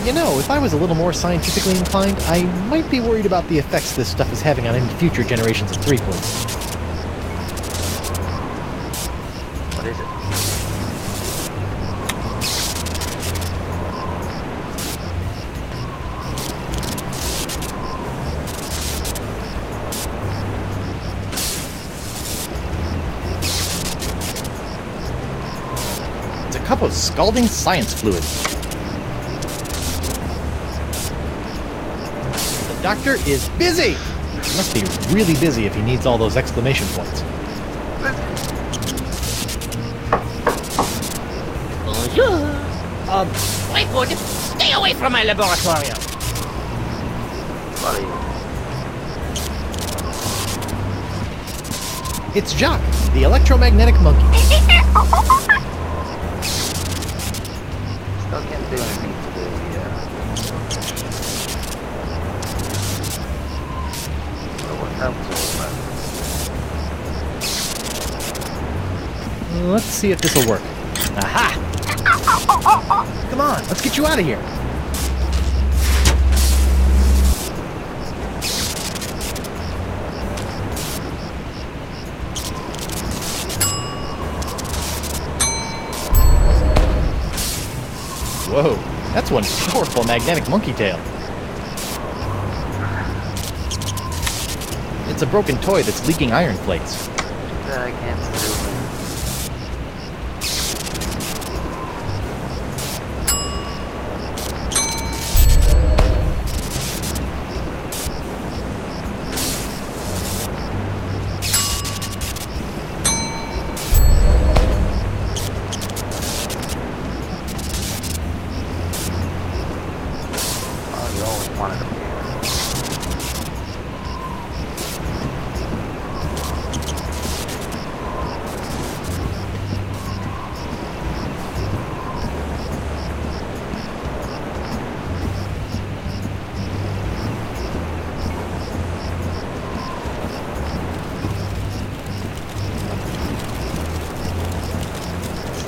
You know, if I was a little more scientifically inclined, I might be worried about the effects this stuff is having on any future generations of Threepwoods.
What is it?
It's a cup of scalding science fluid. Doctor is busy! He must be really busy if he needs all those exclamation points.
Threepwood, stay away from my laboratorium.
It's Jacques, the electromagnetic monkey.
Still can't do anything to the
Let's see if this will work. Aha! Come on, let's get you out of here. Whoa, that's one powerful magnetic monkey tail. It's a broken toy that's leaking iron plates.
that I can't do. Oh, you always wanted to be here.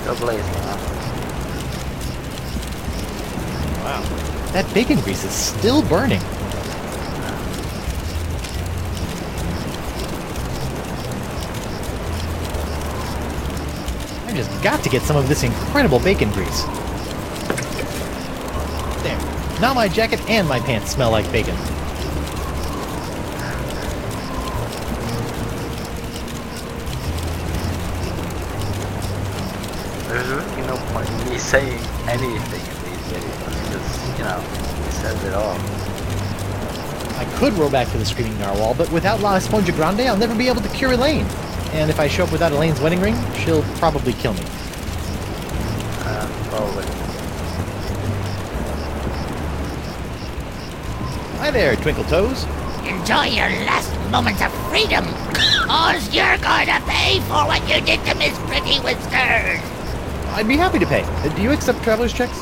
Still blazing, huh?
Wow. That bacon grease is still burning. I just got to get some of this incredible bacon grease. There. Now my jacket and my pants smell like bacon.
There's really no point in me saying anything in these videos, because, you know, it says it all.
I could roll back to the Screaming Narwhal, but without La Esponja Grande, I'll never be able to cure Elaine. And if I show up without Elaine's wedding ring, she'll probably kill me.
Probably.
Hi there, Twinkle Toes.
Enjoy your last moments of freedom, cause you're going to pay for what you did to Miss Pretty Whiskers.
I'd be happy to pay. Do you accept traveler's checks?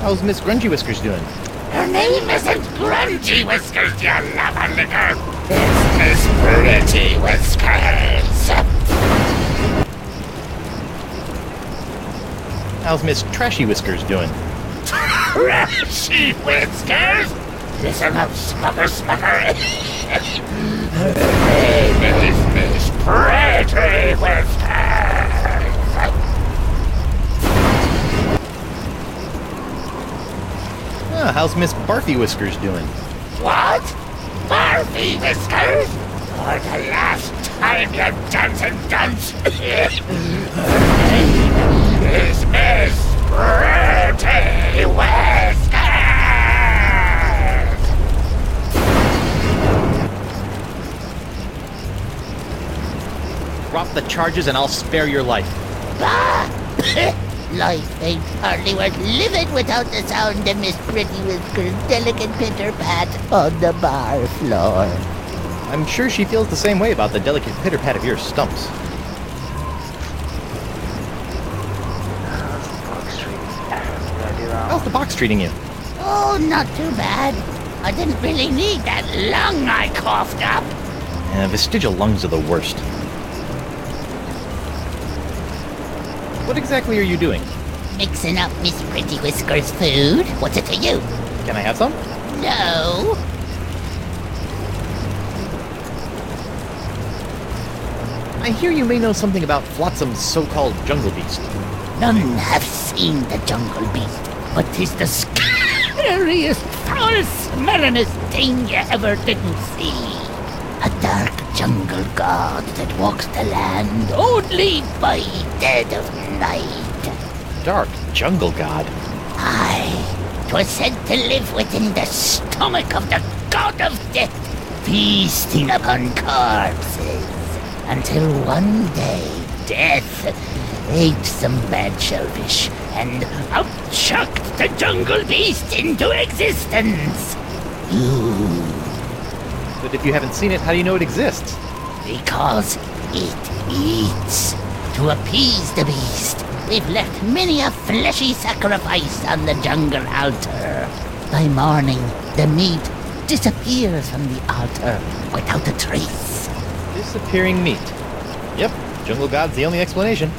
How's Miss Grungy Whiskers doing?
Her name isn't Grungy Whiskers, you lava licker. It's Miss Pretty Whiskers.
How's Miss Trashy Whiskers doing?
Trashy Whiskers? Listen up, Smucker. Her name is Miss Pretty Whiskers.
How's Miss Barfy Whiskers doing?
What? Barfy Whiskers? For the last time, you dancing dunce. Her name is Miss Pretty Whiskers.
Drop the charges and I'll spare your life.
Bah! Life ain't hardly worth living without the sound of Miss Pretty Whiskers' delicate pitter-pat on the bar floor.
I'm sure she feels the same way about the delicate pitter-pat of your stumps. How's the box treating you?
Oh, not too bad. I didn't really need that lung I coughed up.
Vestigial lungs are the worst. What exactly are you doing?
Mixing up Miss Pretty Whiskers' food. What's it to you?
Can I have some?
No.
I hear you may know something about Flotsam's so-called jungle beast.
None have seen the jungle beast, but 'tis the scariest, foul-smellingest thing you ever didn't see. A dark jungle god that walks the land only by dead of night.
Dark jungle god?
Aye, 'twas said to live within the stomach of the god of death, feasting upon corpses, until one day death ate some bad shellfish and out-chucked the jungle beast into existence.
But if you haven't seen it, how do you know it exists?
Because it eats. To appease the beast, we've left many a fleshy sacrifice on the jungle altar. By morning, the meat disappears from the altar without a trace.
Disappearing meat. Yep, jungle god's the only explanation.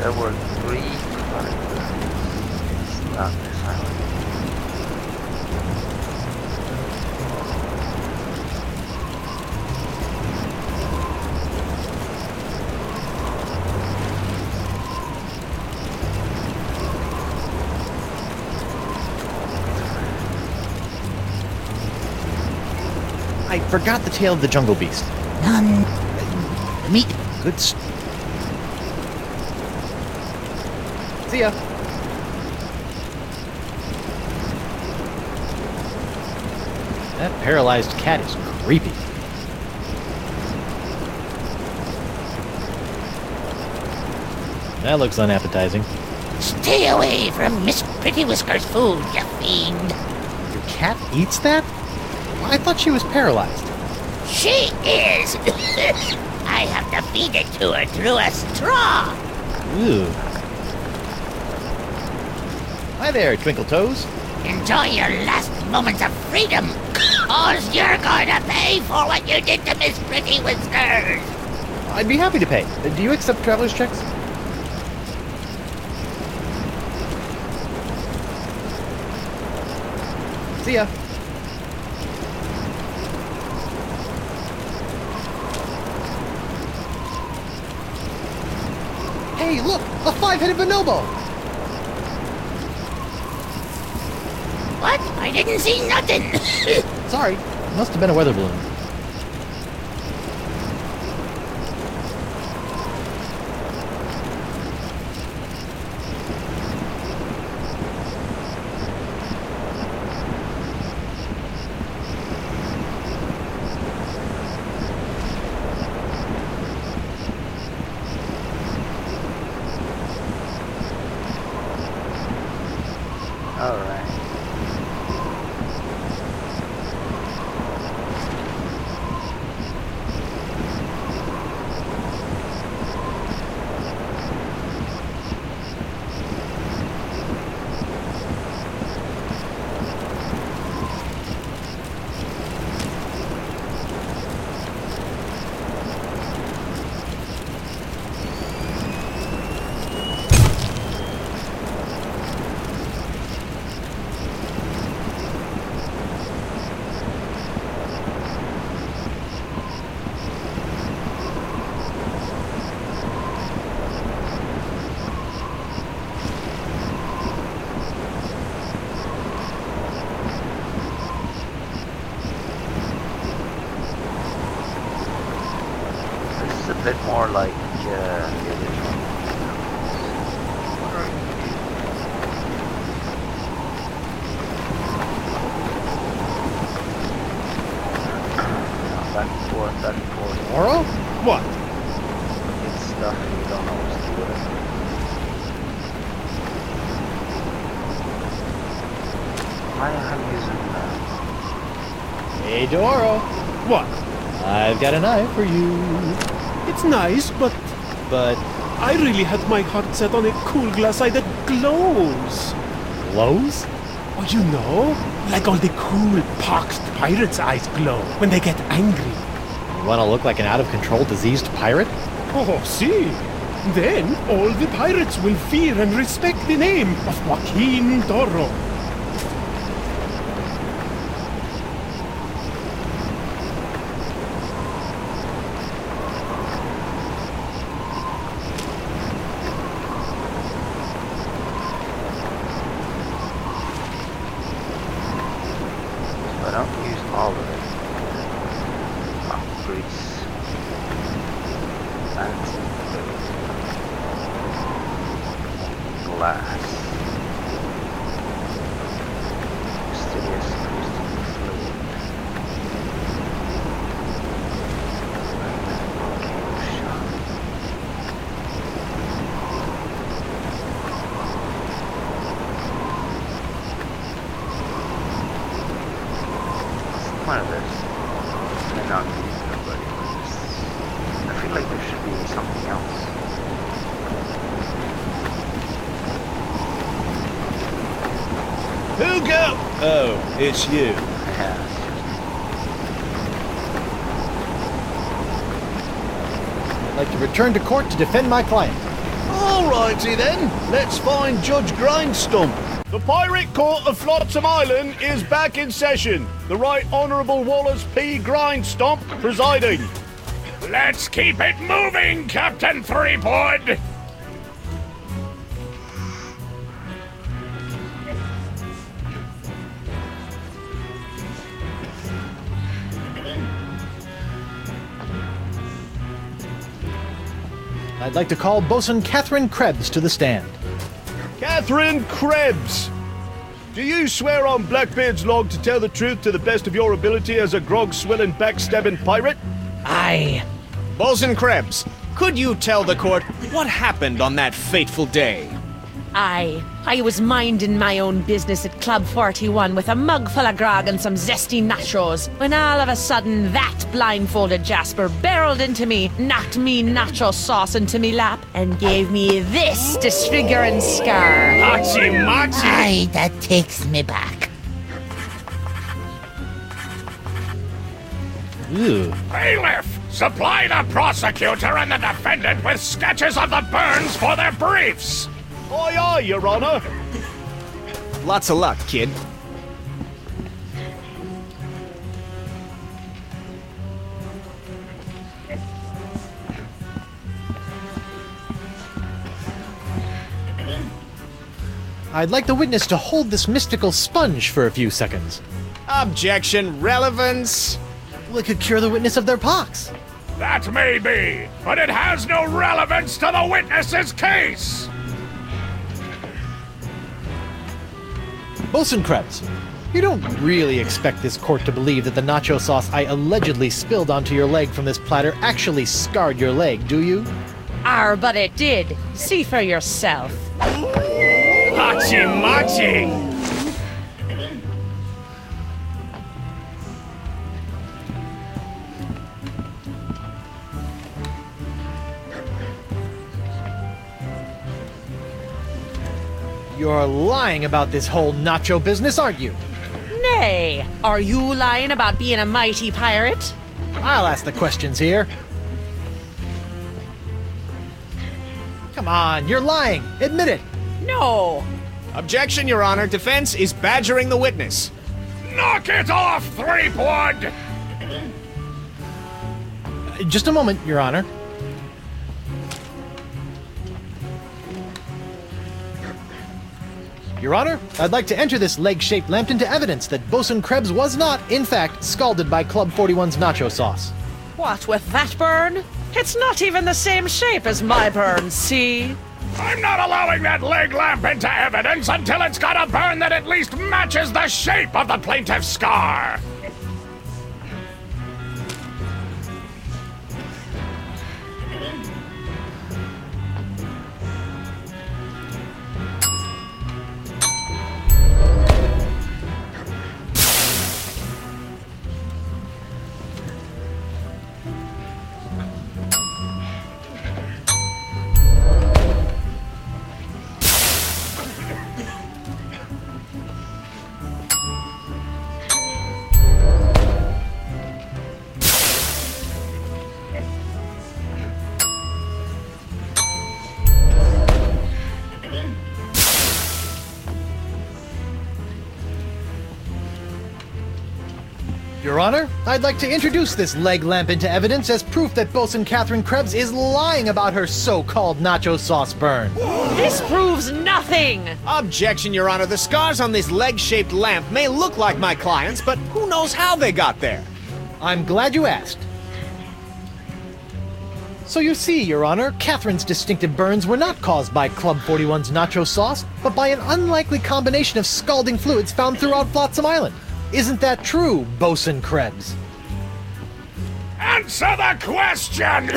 There were 3 characters. It's not this island.
I forgot the tail of the jungle beast.
None. Meat.
Good. See ya. That paralyzed cat is creepy. That looks unappetizing.
Stay away from Miss Pretty Whiskers' food, you fiend.
Your cat eats that? I thought she was paralyzed.
She is. I have to feed it to her through a straw.
Ooh. Hi there, Twinkle Toes.
Enjoy your last moments of freedom, cause you're going to pay for what you did to Miss Pretty Whiskers.
I'd be happy to pay. Do you accept traveler's checks? See ya.
Hey, look! A 5-headed bonobo!
What? I didn't see nothing.
Sorry. Must have been a weather balloon.
Alright. This is a bit more like the original. What are you doing? Back and forth, back and forth.
Oro? What?
It's stuff and you don't know what to do with it. Why am I using that?
Hey, Doro.
What?
I've got an eye for you.
It's nice, but
But
I really had my heart set on a cool glass eye that glows.
glows?
Oh, you know? Like all the cool, poxed pirates' eyes glow when they get angry.
You want to look like an out-of-control, diseased pirate?
Oh, see? Then all the pirates will fear and respect the name of Joaquin Doro.
But I don't use all of it. Grease. Fancy glass. Mysterious crystal fluid. Volcano shot. What's the point of this? They're not using it, but I feel like there should be something else.
Hugo! Oh, it's you.
Yeah.
I'd like to return to court to defend my client.
Alrighty then, let's find Judge Grindstump. The Pirate Court of Flotsam Island is back in session. The Right Honourable Wallace P. Grindstump presiding.
Let's keep it moving, Captain Threepwood!
I'd like to call Bosun Catherine Krebs to the stand.
Catherine Krebs! Do you swear on Blackbeard's log to tell the truth to the best of your ability as a grog-swilling, backstabbing pirate?
Aye.
Bosun Krebs, could you tell the court what happened on that fateful day?
Aye. I was minding my own business at Club 41 with a mug full of grog and some zesty nachos, when all of a sudden that blindfolded Jasper barreled into me, knocked me nacho sauce into me lap, and gave me this disfiguring scar.
Hachi-machi!
Aye, that takes me back.
Ooh.
Bailiff, supply the prosecutor and the defendant with sketches of the burns for their briefs.
Aye, aye, Your Honor.
Lots of luck, kid.
I'd like the witness to hold this mystical sponge for a few seconds.
Objection, relevance.
Well, it could cure the witness of their pox.
That may be, but it has no relevance to the witness's case.
Bosun Krebs, you don't really expect this court to believe that the nacho sauce I allegedly spilled onto your leg from this platter actually scarred your leg, do you?
But it did. See for yourself.
Hachi-machi!
You're lying about this whole nacho business, aren't you?
Nay, are you lying about being a mighty pirate?
I'll ask the questions here. Come on, you're lying. Admit it.
No.
Objection, Your Honor. Defense is badgering the witness.
Knock it off, Threepwood!
Just a moment, Your Honor. Your Honor, I'd like to enter this leg-shaped lamp into evidence that Bosun Krebs was not, in fact, scalded by Club 41's nacho sauce.
What with that burn? It's not even the same shape as my burn, see?
I'm not allowing that leg lamp into evidence until it's got a burn that at least matches the shape of the plaintiff's scar.
Your Honor, I'd like to introduce this leg lamp into evidence as proof that Bosun Catherine Krebs is lying about her so-called nacho sauce burn.
This proves nothing!
Objection, Your Honor. The scars on this leg-shaped lamp may look like my client's, but who knows how they got there?
I'm glad you asked. So you see, Your Honor, Catherine's distinctive burns were not caused by Club 41's nacho sauce, but by an unlikely combination of scalding fluids found throughout Flotsam Island. Isn't that true, Bosun Krebs?
Answer the question,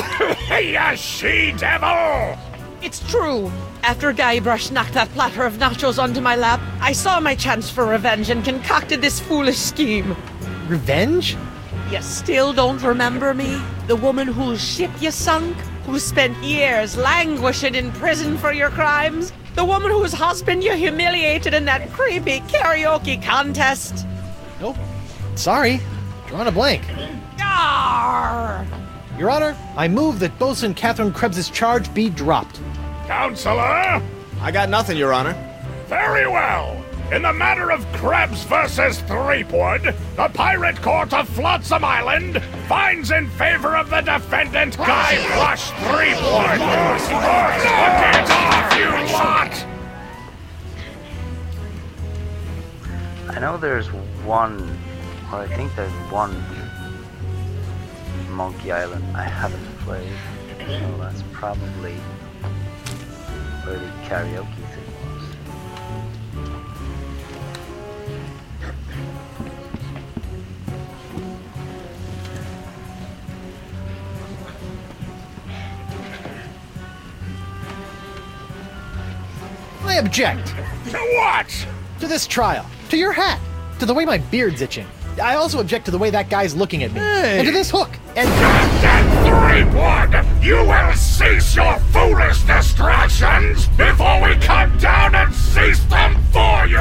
you she-devil!
It's true. After Guybrush knocked that platter of nachos onto my lap, I saw my chance for revenge and concocted this foolish scheme.
Revenge?
You still don't remember me? The woman whose ship you sunk? Who spent years languishing in prison for your crimes? The woman whose husband you humiliated in that creepy karaoke contest?
Nope. Sorry. Drawing a blank.
Arr!
Your Honor, I move that Bosun Catherine Krebs' charge be dropped.
Counselor?
I got nothing, Your Honor.
Very well. In the matter of Krebs versus Threepwood, the Pirate Court of Flotsam Island finds in favor of the defendant, Guybrush Threepwood. Get off, you lot!
I know there's one, or I think there's one Monkey Island I haven't played. Oh, that's probably where the karaoke thing was.
I object
To what?
to this trial, to your hat, to the way my beard's itching. I also object to the way that guy's looking at me, and to this hook, and...
Captain Threepwood, you will cease your foolish distractions before we come down and seize them for you!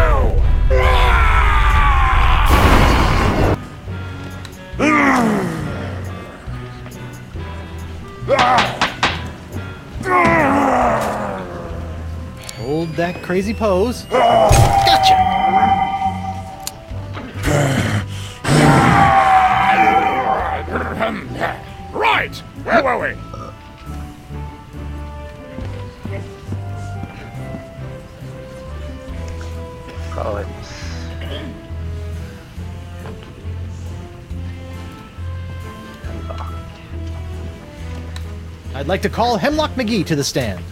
Hold that crazy pose. Gotcha!
Right! Where were we?
Call it.
I'd like to call Hemlock McGee to the stand.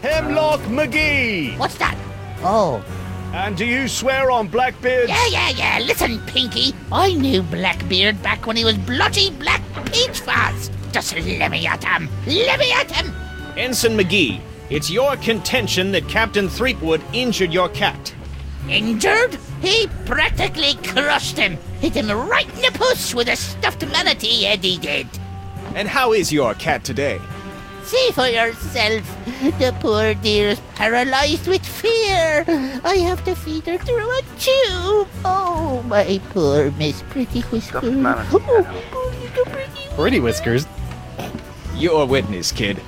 Hemlock McGee!
What's that?
Oh.
And do you swear on Blackbeard's...
Yeah. Listen, Pinky. I knew Blackbeard back when he was blotchy Black Peach Fuzz. Just let me at him.
Ensign McGee, it's your contention that Captain Threepwood injured your cat.
Injured? He practically crushed him. Hit him right in the puss with a stuffed manatee head he did.
And how is your cat today?
See for yourself. The poor dear is paralyzed with fear. I have to feed her through a tube. Oh, my poor Miss Pretty Whiskers. Oh,
Pretty Whiskers.
You're a witness, kid.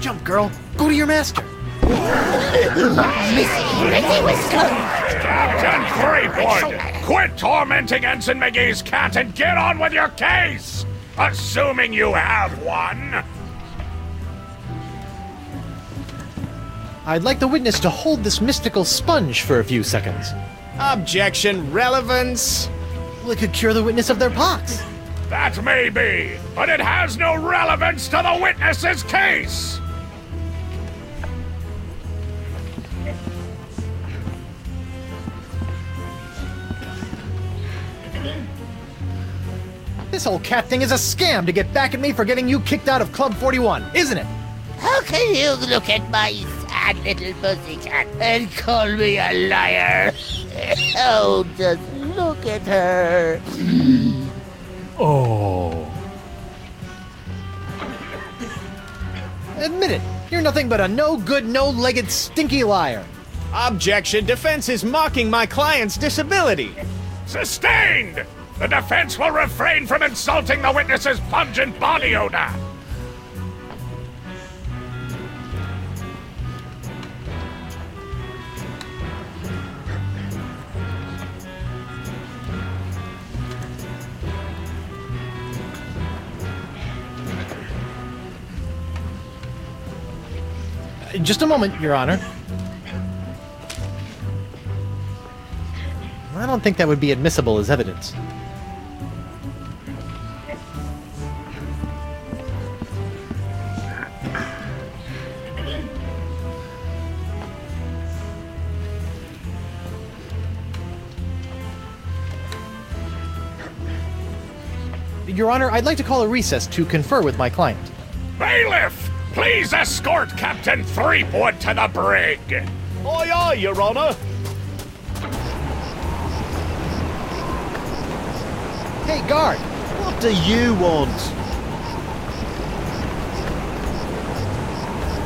Jump, girl. Go to your master.
Miss Pretty Whiskers.
Captain Threepwood, quit tormenting Ensign McGee's cat and get on with your case! Assuming you have one.
I'd like the witness to hold this mystical sponge for a few seconds.
Objection, relevance.
Well, it could cure the witness of their pox.
That may be, but it has no relevance to the witness's case!
This whole cat thing is a scam to get back at me for getting you kicked out of Club 41, isn't it?
How can you look at my sad little pussycat and call me a liar? Oh, just look at her.
Oh.
Admit it. You're nothing but a no-good, no-legged, stinky liar.
Objection, defense is mocking my client's disability.
Sustained! The defense will refrain from insulting the witness's pungent body odor.
Just a moment, Your Honor. I don't think that would be admissible as evidence. Your Honor, I'd like to call a recess to confer with my client.
Bailiff, please escort Captain Threepwood to the brig.
Aye, aye, Your Honor.
Hey, guard!
What do you want?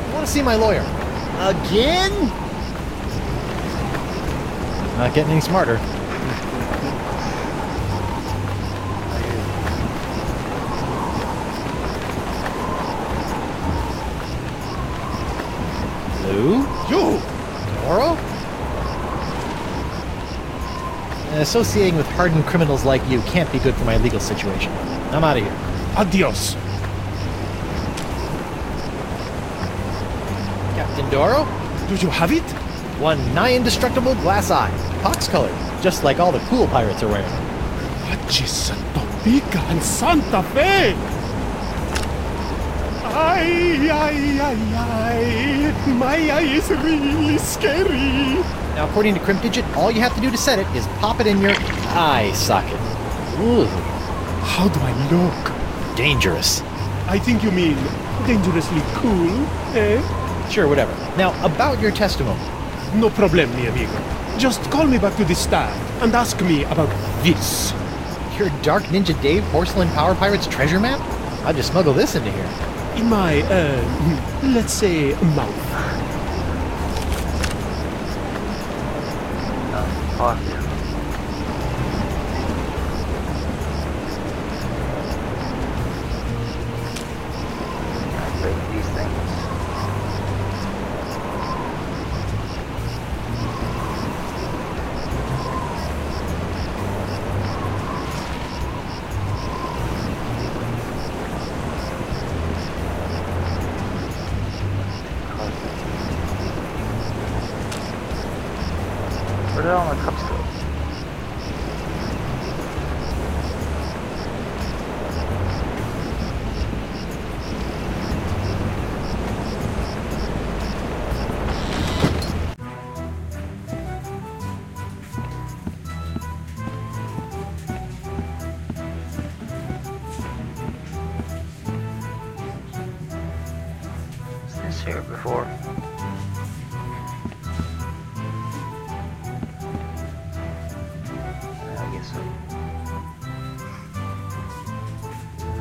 I want to see my lawyer.
Again?
Not getting any smarter. Lou?
You!
Doro? Associating with hardened criminals like you can't be good for my legal situation. I'm out of here.
Adios.
Captain Doro?
Do you have it?
One nigh indestructible glass eye, pox-colored, just like all the cool pirates are wearing.
Topeka and Santa Fe! Ay, ay, ay, ay. My eye is really scary.
Now, according to Crimp-Digit, all you have to do to set it is pop it in your eye socket. Ooh,
How do I look?
dangerous.
I think you mean dangerously cool, eh?
Sure, whatever. Now, about your testimony.
No problem, mi amigo. Just call me back to the stand and ask me about this.
Your Dark Ninja Dave Porcelain Power Pirates treasure map? I'll just smuggle this into here.
In my, let's say, mouth.
Fuck you. I break these things. Where did all my cups go? Was this here before? I guess so.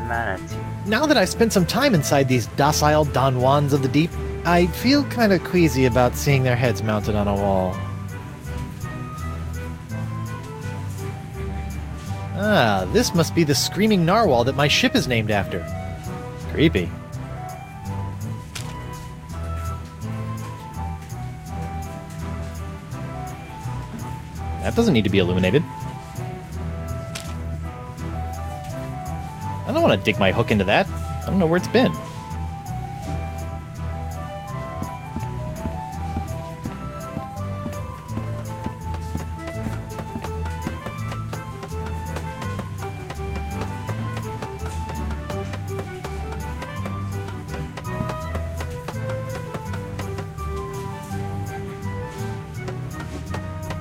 Manatee.
Now that I've spent some time inside these docile Don Juans of the deep, I feel kind of queasy about seeing their heads mounted on a wall. Ah, this must be the screaming narwhal that my ship is named after. Creepy. That doesn't need to be illuminated. I don't want to dig my hook into that. I don't know where it's been.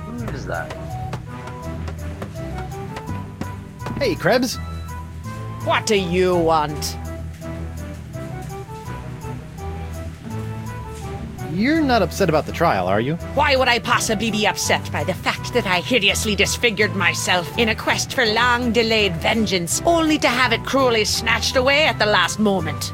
Who is that?
Hey, Krebs.
What do you want?
You're not upset about the trial, are you?
Why would I possibly be upset by the fact that I hideously disfigured myself in a quest for long-delayed vengeance, only to have it cruelly snatched away at the last moment?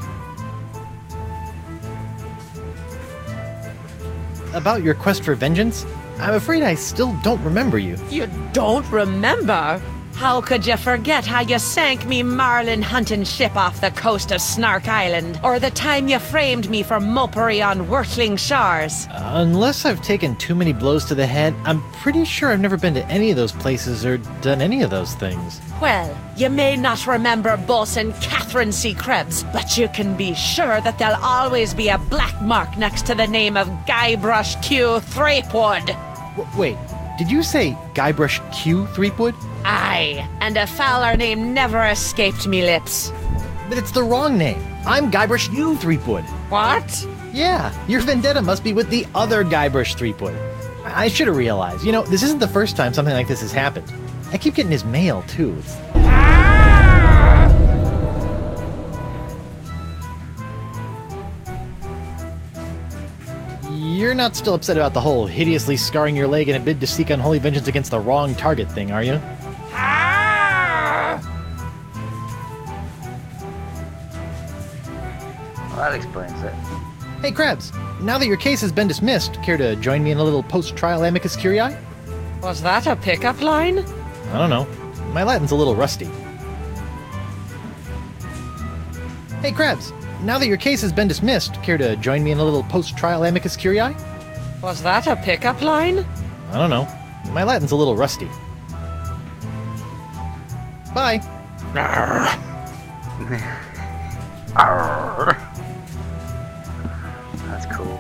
About your quest for vengeance? I'm afraid I still don't remember you.
You don't remember? How could you forget how you sank me marlin hunting ship off the coast of Snark Island? Or the time you framed me for mopery on Wurtling Shores?
Unless I've taken too many blows to the head, I'm pretty sure I've never been to any of those places or done any of those things.
Well, you may not remember Bosun Catherine C. Krebs, but you can be sure that there'll always be a black mark next to the name of Guybrush Q. Threepwood.
Wait, did you say Guybrush Q. Threepwood?
Aye, and a fouler name never escaped me lips.
But it's the wrong name. I'm Guybrush U. Threepwood.
What?
Yeah, your vendetta must be with the other Guybrush Threepwood. I should have realized. You know, this isn't the first time something like this has happened. I keep getting his mail, too. You're not still upset about the whole hideously scarring your leg in a bid to seek unholy vengeance against the wrong target thing, are you?
Well, that explains it.
Hey, Krebs, now that your case has been dismissed, care to join me in a little post-trial amicus curiae?
Was that a pickup line?
I don't know. My Latin's a little rusty. Hey, Krebs, now that your case has been dismissed, care to join me in a little post-trial amicus curiae?
Was that a pickup line?
I don't know. My Latin's a little rusty. Bye.
That's cool.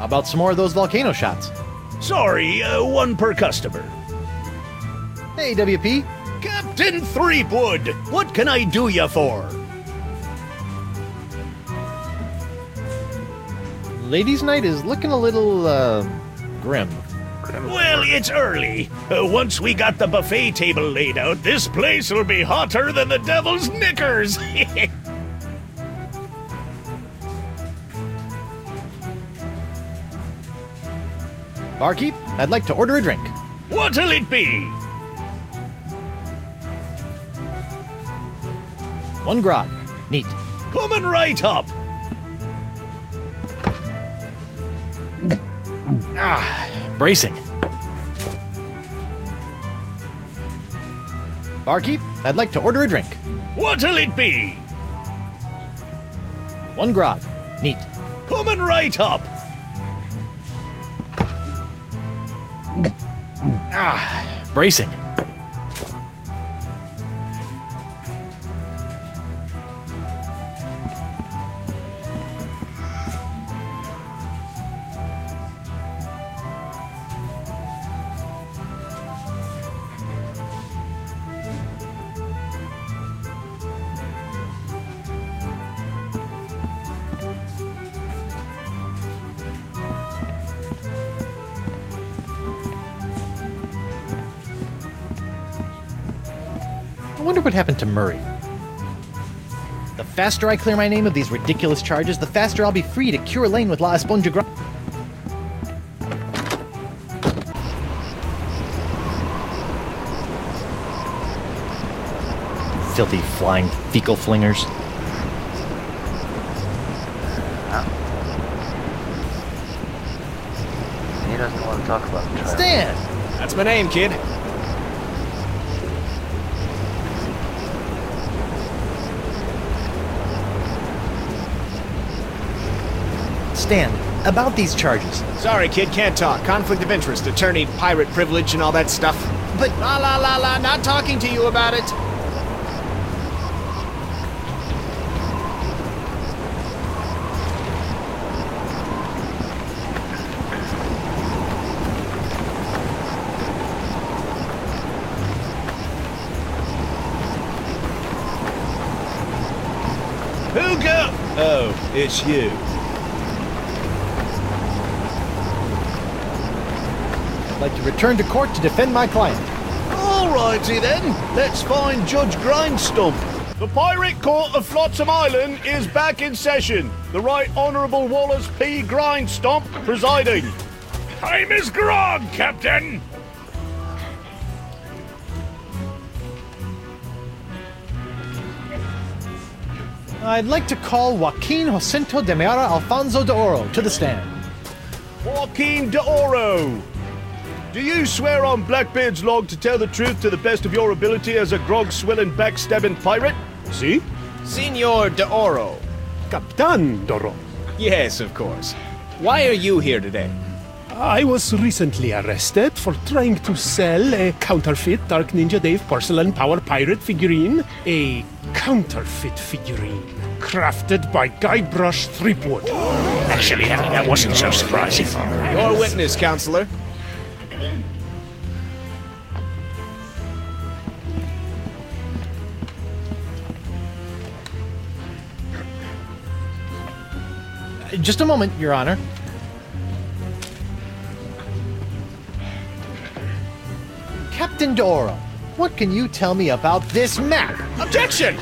How about some more of those volcano shots?
Sorry, one per customer.
Hey, WP.
Captain Threepwood, what can I do you for?
Ladies' night is looking a little, grim.
Well, it's early. Once we got the buffet table laid out, this place will be hotter than the devil's knickers.
Barkeep, I'd like to order a drink.
What'll it be?
1 grog. Neat.
Coming right up.
Bracing. Barkeep, I'd like to order a drink.
What'll it be?
1 grog. Neat.
Coming right up.
Bracing. I wonder what happened to Murray. The faster I clear my name of these ridiculous charges, the faster I'll be free to cure Lane with La Esponja Grande. Filthy flying fecal flingers.
He doesn't want to talk about the trial.
Stan!
That's my name, kid.
Stan, about these charges.
Sorry, kid, can't talk. Conflict of interest, attorney, pirate privilege, and all that stuff.
But
La, not talking to you about it.
Hugo! Oh, it's you.
I'd like to return to court to defend my client.
Alrighty then, let's find Judge Grindstump. The Pirate Court of Flotsam Island is back in session. The Right Honourable Wallace P. Grindstump presiding.
Time is grog, Captain!
I'd like to call Joaquin Jacinto de Meara Alfonso de Oro to the stand.
Joaquin de Oro. Do you swear on Blackbeard's log to tell the truth to the best of your ability as a grog-swilling, backstabbing pirate? See?
Senor de Oro.
Captain Doro.
Yes, of course. Why are you here today?
I was recently arrested for trying to sell a counterfeit Dark Ninja Dave porcelain power pirate figurine. A counterfeit figurine crafted by Guybrush Threepwood.
Actually, that wasn't so surprising.
Your witness, counselor.
Just a moment, Your Honor. Captain Doro, what can you tell me about this map?
Objection!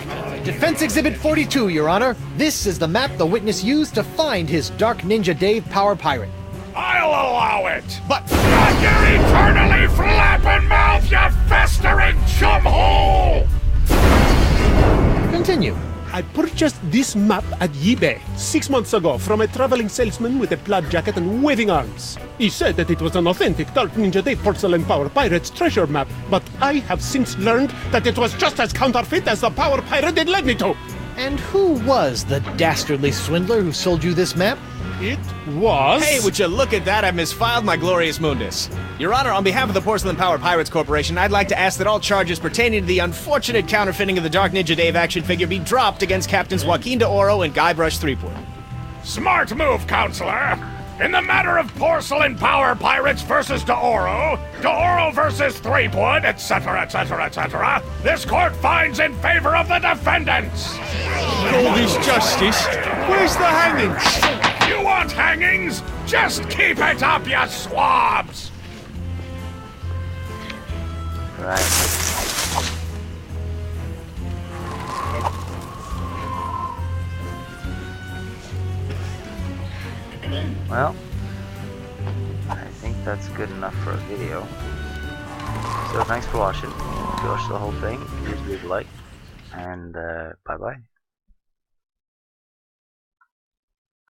Defense Exhibit 42, Your Honor. This is the map the witness used to find his Dark Ninja Dave Power Pirate.
I'll allow it!
But
Shut your eternally flapping mouth, you festering chumhole!
Continue.
I purchased this map at eBay 6 months ago from a traveling salesman with a plaid jacket and waving arms. He said that it was an authentic Dark Ninja Dave Porcelain Power Pirate's treasure map, but I have since learned that it was just as counterfeit as the Power Pirate it led me to.
And who was the dastardly swindler who sold you this map?
It was...
hey, would you look at that? I misfiled my glorious mundus. Your Honor, on behalf of the Porcelain Power Pirates Corporation, I'd like to ask that all charges pertaining to the unfortunate counterfeiting of the Dark Ninja Dave action figure be dropped against Captains Joaquin de Oro and Guybrush Threepwood.
Smart move, counselor! In the matter of porcelain power pirates versus D'Oro versus Threepwood, etc., etc., etc., this court finds in favor of the defendants.
All this justice? Where's the hangings?
You want hangings? Just keep it up, you swabs!
Right. Well, I think that's good enough for a video. So thanks for watching. If you watched the whole thing, please leave a like, and bye bye.